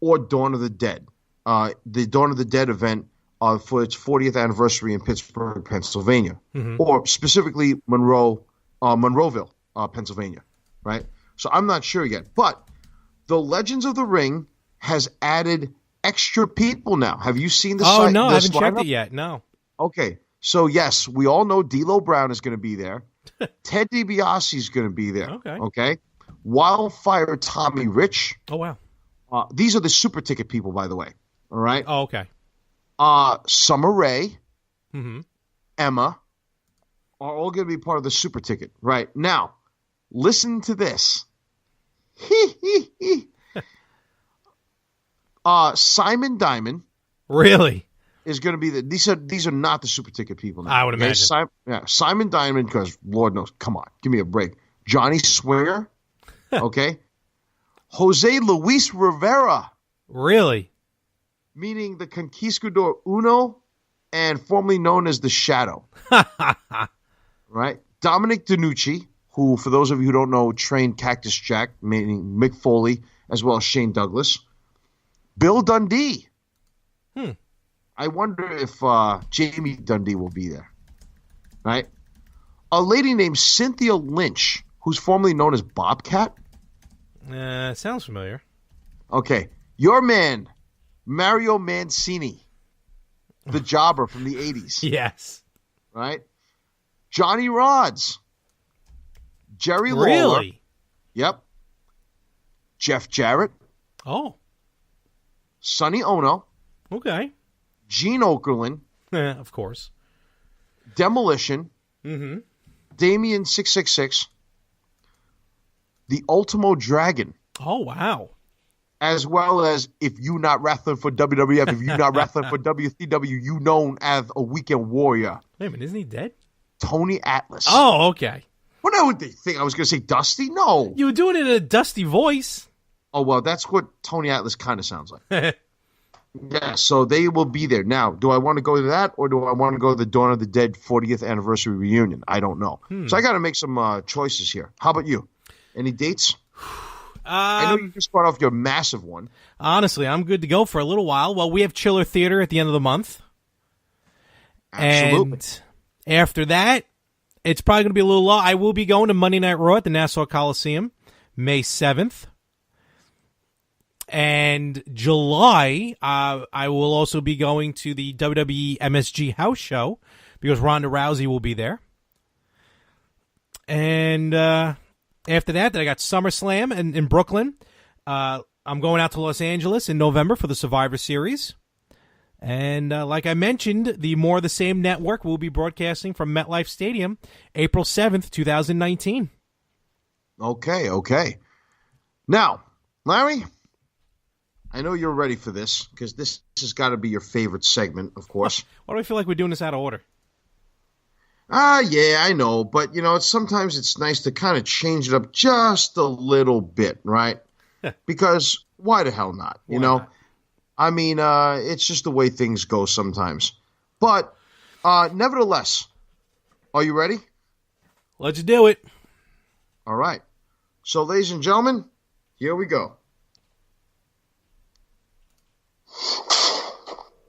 or Dawn of the Dead. The Dawn of the Dead event for its 40th anniversary in Pittsburgh, Pennsylvania, or specifically Monroeville, Pennsylvania, right? So I'm not sure yet. But the Legends of the Ring has added extra people now. Have you seen the site? Oh, no, I haven't checked it yet. No. Okay. So, yes, we all know D'Lo Brown is going to be there. Ted DiBiase is going to be there. Okay. Wildfire Tommy Rich. Oh, wow. These are the super ticket people, by the way. All right. Oh, okay. Summer Rae, Emma are all going to be part of the super ticket. Right. Now, listen to this. Simon Diamond. Really? Is going to be these are not the super ticket people now. I would imagine. Simon Diamond, because Lord knows, come on, give me a break. Johnny Swinger, okay. Jose Luis Rivera, Really? meaning the Conquistador Uno and formerly known as the Shadow. Right? Dominic DeNucci, who, for those of you who don't know, trained Cactus Jack, meaning Mick Foley, as well as Shane Douglas. Bill Dundee. I wonder if Jamie Dundee will be there. Right? A lady named Cynthia Lynch, who's formerly known as Bobcat. Sounds familiar. Okay. Your man, Mario Mancini, the jobber from the 80s. Yes. Right? Johnny Rods. Jerry Lawler. Really? Yep. Jeff Jarrett. Oh. Sonny Ono. Okay. Gene Okerlund. Of course. Demolition. Mm-hmm. Damien 666. The Ultimo Dragon. Oh, wow. As well as, if you not wrestling for WWF, if you not wrestling for WCW, you known as a weekend warrior. Wait a minute, isn't he dead? Tony Atlas. Oh, okay. What would they think? I was going to say Dusty? No. You were doing it in a dusty voice. Oh, well, that's what Tony Atlas kind of sounds like. Yeah, so they will be there. Now, do I want to go to that, or do I want to go to the Dawn of the Dead 40th anniversary reunion? I don't know. So I got to make some choices here. How about you? Any dates? I know you just brought off your massive one. Honestly, I'm good to go for a little while. Well, we have Chiller Theater at the end of the month. Absolutely. And after that, it's probably going to be a little low. I will be going to Monday Night Raw at the Nassau Coliseum, May 7th. And July, I will also be going to the WWE MSG house show because Ronda Rousey will be there. And after that, then I got SummerSlam in Brooklyn. I'm going out to Los Angeles in November for the Survivor Series. And like I mentioned, the More of the Same network will be broadcasting from MetLife Stadium April 7th, 2019. Okay. Now, Larry, I know you're ready for this because this has got to be your favorite segment, of course. Why do I feel like we're doing this out of order? Yeah, I know. But, sometimes it's nice to kind of change it up just a little bit, right? Because why the hell not? You know? Not? I mean, it's just the way things go sometimes. But nevertheless, are you ready? Let's do it. All right. So, ladies and gentlemen, here we go.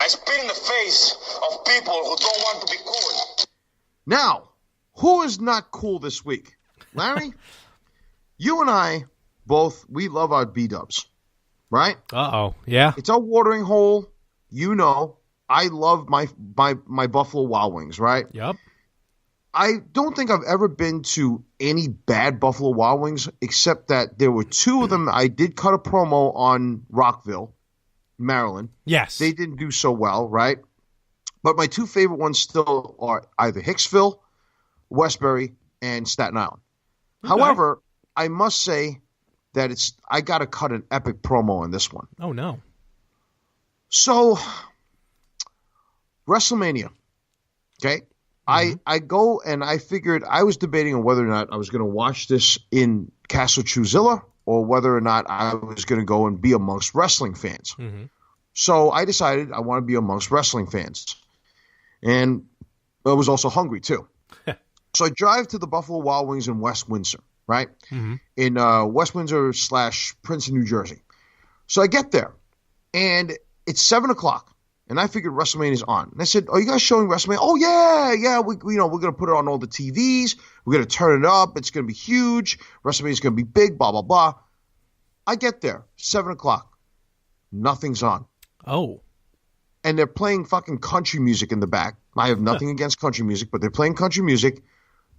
I spit in the face of people who don't want to be cool. Now, who is not cool this week? Larry, you and I both, we love our B-dubs, right? Uh-oh, yeah. It's our watering hole. I love my Buffalo Wild Wings, right? Yep. I don't think I've ever been to any bad Buffalo Wild Wings, except that there were two of them. I did cut a promo on Rockville, Maryland. Yes. They didn't do so well, right? But my two favorite ones still are either Hicksville, Westbury, and Staten Island. Okay. However, I must say that I got to cut an epic promo on this one. Oh, no. So, WrestleMania, okay? Mm-hmm. I go and I figured I was debating on whether or not I was going to watch this in Castle Truzilla or whether or not I was going to go and be amongst wrestling fans. Mm-hmm. So I decided I want to be amongst wrestling fans. And I was also hungry, too. So I drive to the Buffalo Wild Wings in West Windsor, right? Mm-hmm. In West Windsor / Princeton, New Jersey. So I get there, and it's 7 o'clock, and I figured WrestleMania's on. And I said, are you guys showing WrestleMania? Oh, yeah, we're going to put it on all the TVs. We're going to turn it up. It's going to be huge. WrestleMania's going to be big, blah, blah, blah. I get there, 7 o'clock. Nothing's on. Oh. And they're playing fucking country music in the back. I have nothing against country music, but they're playing country music.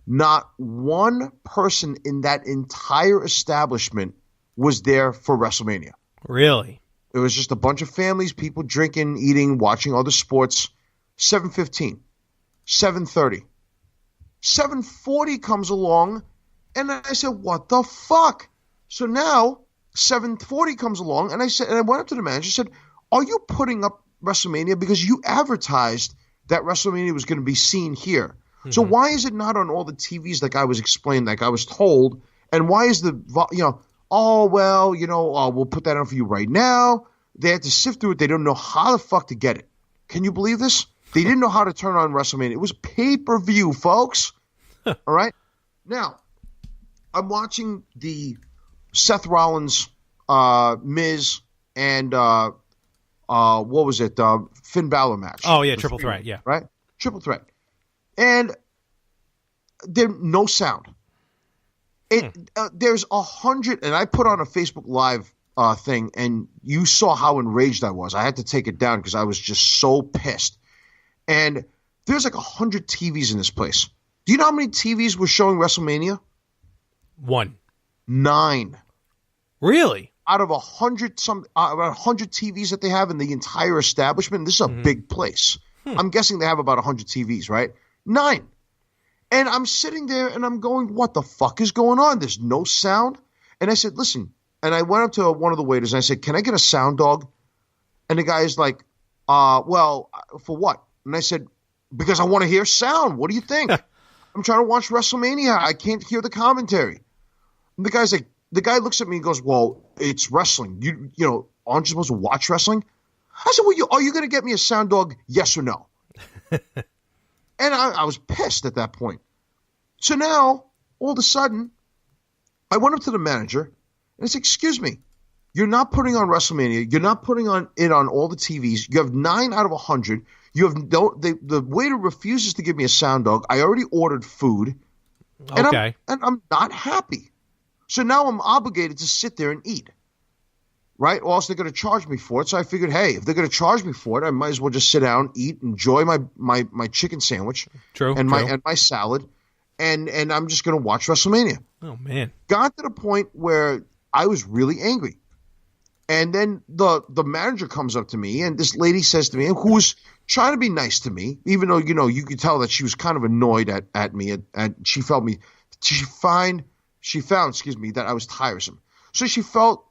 Not one person in that entire establishment was there for WrestleMania. Really? It was just a bunch of families, people drinking, eating, watching other sports. 7:15, 7:30, 7:40 comes along, and I said, "What the fuck?" So now 7:40 comes along, and I went up to the manager and said, "Are you putting up WrestleMania because you advertised that WrestleMania was going to be seen here? Mm-hmm. So why is it not on all the TVs like I was explained, like I was told? And why is oh, well, we'll put that on for you right now. They had to sift through it. They don't know how the fuck to get it. Can you believe this? They didn't know how to turn on WrestleMania. It was pay-per-view, folks. All right? Now, I'm watching the Seth Rollins, Miz, and what was it? Finn Balor match. Oh, yeah, triple threat, yeah. Right? Triple threat. And there's no sound. There's 100, and I put on a Facebook Live thing, and you saw how enraged I was. I had to take it down because I was just so pissed. And there's like 100 TVs in this place. Do you know how many TVs were showing WrestleMania? 1. 9. Really? Out of 100 TVs that they have in the entire establishment. This is a big place. I'm guessing they have about 100 TVs, right? 9. And I'm sitting there and I'm going, what the fuck is going on? There's no sound. And I said, listen. And I went up to one of the waiters and I said, can I get a sound dog? And the guy's like, well, for what? And I said, because I want to hear sound. What do you think? I'm trying to watch WrestleMania. I can't hear the commentary. And the guy looks at me and goes, well, it's wrestling. You know, aren't you supposed to watch wrestling? I said, well, are you going to get me a sound dog? Yes or no? And I was pissed at that point. So now, all of a sudden, I went up to the manager and I said, excuse me, you're not putting on WrestleMania. You're not putting it on all the TVs. You have 9 out of 100. You have the waiter refuses to give me a sound dog. I already ordered food. Okay. And I'm not happy. So now I'm obligated to sit there and eat. Right? Or else they're going to charge me for it. So I figured, hey, if they're going to charge me for it, I might as well just sit down, eat, enjoy my chicken sandwich. True. And my salad. And I'm just going to watch WrestleMania. Oh, man. Got to the point where I was really angry. And then the manager comes up to me, and this lady says to me, who was trying to be nice to me, even though, you could tell that she was kind of annoyed at me, and she found, that I was tiresome. So she felt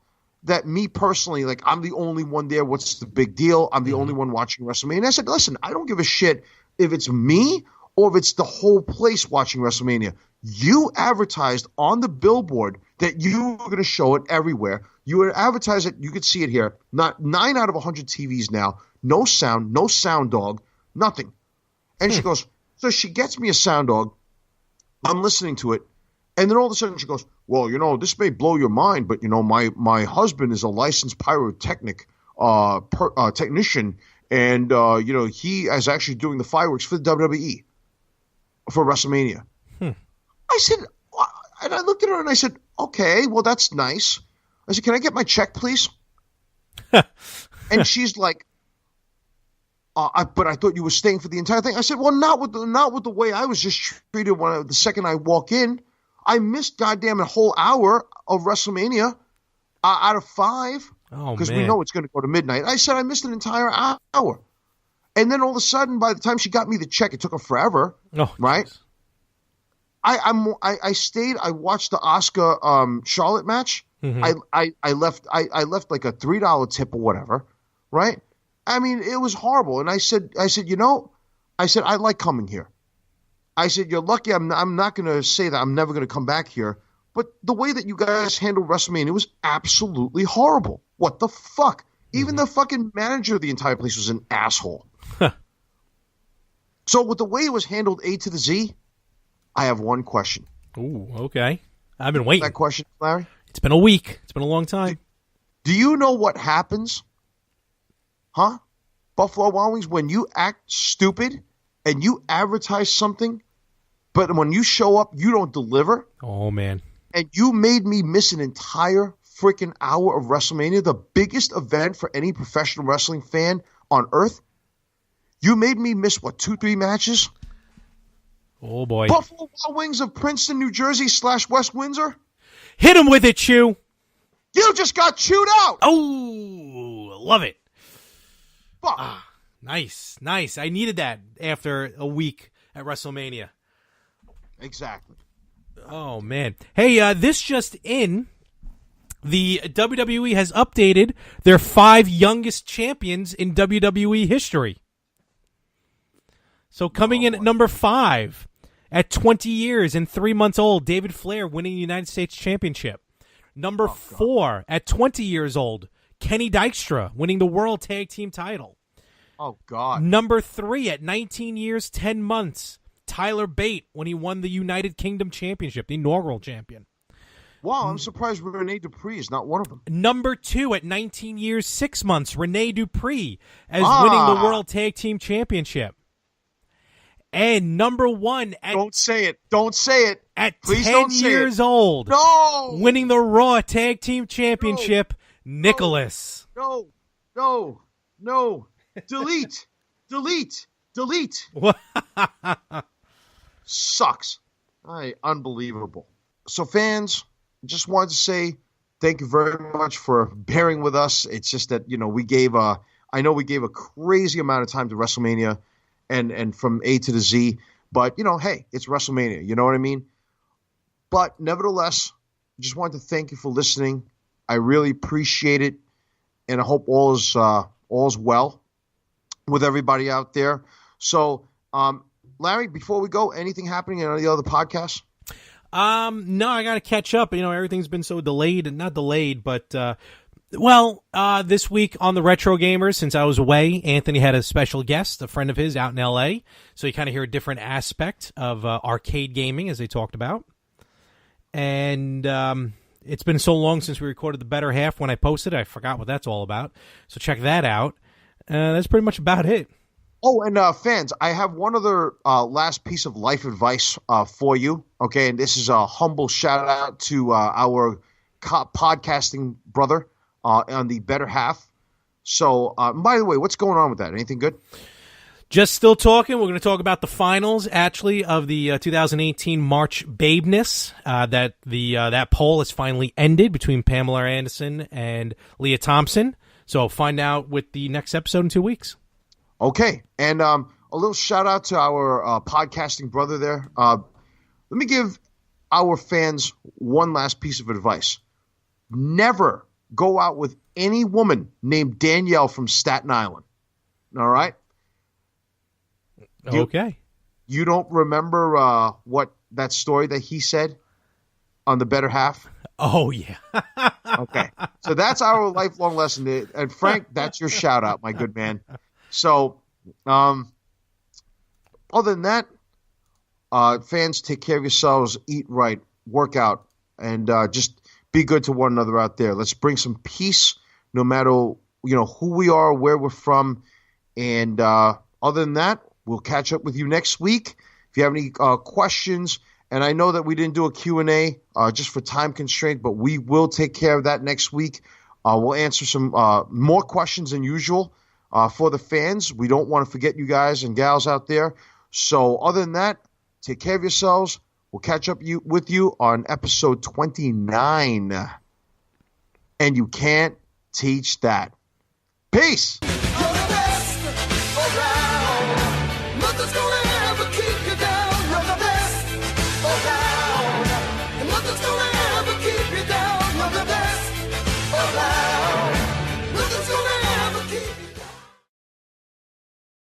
that me personally, like, I'm the only one there. What's the big deal? I'm the only one watching WrestleMania. And I said, listen, I don't give a shit if it's me or if it's the whole place watching WrestleMania. You advertised on the billboard that you were going to show it everywhere. You would advertise it. You could see it here. Not 9 out of 100 TVs now. No sound, no sound dog, nothing. And she goes, so she gets me a sound dog. I'm listening to it. And then all of a sudden she goes, well, this may blow your mind, but, my husband is a licensed pyrotechnic technician. And, he is actually doing the fireworks for the WWE for WrestleMania. I said, and I looked at her and I said, okay, well, that's nice. I said, can I get my check, please? And she's like, but I thought you were staying for the entire thing. I said, well, not with the way I was just treated the second I walk in. I missed goddamn a whole hour of WrestleMania out of 5 because we know it's going to go to midnight. I said I missed an entire hour. And then all of a sudden, by the time she got me the check, it took her forever, right? Geez. I stayed. I watched the Asuka Charlotte match. Mm-hmm. I left like a $3 tip or whatever, right? I mean, it was horrible. And I said, I like coming here. I said, you're lucky. I'm not going to say that I'm never going to come back here. But the way that you guys handled WrestleMania was absolutely horrible. What the fuck? Even the fucking manager of the entire place was an asshole. So with the way it was handled A to the Z, I have one question. Ooh, okay. I've been waiting. That question, Larry? It's been a week. It's been a long time. Do you know what happens? Huh? Buffalo Wild Wings, when you act stupid and you advertise something, but when you show up, you don't deliver. Oh, man. And you made me miss an entire freaking hour of WrestleMania, the biggest event for any professional wrestling fan on earth. You made me miss, 2-3 matches? Oh, boy. Buffalo Wild Wings of Princeton, New Jersey / West Windsor. Hit him with it, Chew. You just got chewed out. Oh, love it. Fuck. Nice. I needed that after a week at WrestleMania. Exactly. Oh, man. Hey, this just in. The WWE has updated their 5 youngest champions in WWE history. So coming in at number 5, at 20 years and 3 months old, David Flair winning the United States Championship. Number 4, at 20 years old, Kenny Dykstra winning the World Tag Team title. Oh, God. Number 3, at 19 years, 10 months, Tyler Bate when he won the United Kingdom Championship, the inaugural champion. Wow, I'm surprised Rene Dupree is not one of them. Number 2, at 19 years, 6 months, Rene Dupree as winning the World Tag Team Championship. And number 1 at... Don't say it. Don't say it. At Please 10 years old. No! Winning the Raw Tag Team Championship, Nicholas. No. Delete. Sucks. Unbelievable. So fans, just wanted to say thank you very much for bearing with us. It's just that, we gave a crazy amount of time to WrestleMania and from A to the Z, but hey, it's WrestleMania, you know what I mean? But nevertheless, just wanted to thank you for listening. I really appreciate it, and I hope all is well with everybody out there. So, Larry, before we go, anything happening in the other podcasts? No, I got to catch up. Everything's been so delayed, and not delayed, but this week on the Retro Gamers, since I was away, Anthony had a special guest, a friend of his out in L.A., so you kind of hear a different aspect of arcade gaming, as they talked about. And it's been so long since we recorded the better half. When I posted it, I forgot what that's all about. So check that out. That's pretty much about it. Oh, and fans, I have one other last piece of life advice for you. Okay, and this is a humble shout out to our podcasting brother on the better half. So, by the way, what's going on with that? Anything good? Just still talking. We're going to talk about the finals, actually, of the 2018 March Babeness. That poll has finally ended between Pamela Anderson and Leah Thompson. So find out with the next episode in 2 weeks. Okay, and a little shout out to our podcasting brother there. Let me give our fans one last piece of advice. Never go out with any woman named Danielle from Staten Island. All right? Okay. You don't remember what that story that he said on the better half? Oh, yeah. Okay. So that's our lifelong lesson. And Frank, that's your shout out, my good man. So, other than that, fans, take care of yourselves, eat right, work out, and just be good to one another out there. Let's bring some peace, no matter who we are, where we're from, and other than that, we'll catch up with you next week. If you have any questions, and I know that we didn't do a Q&A just for time constraint, but we will take care of that next week. We'll answer some more questions than usual. For the fans, we don't want to forget you guys and gals out there. So other than that, take care of yourselves. We'll catch up with you on episode 29. And you can't teach that. Peace.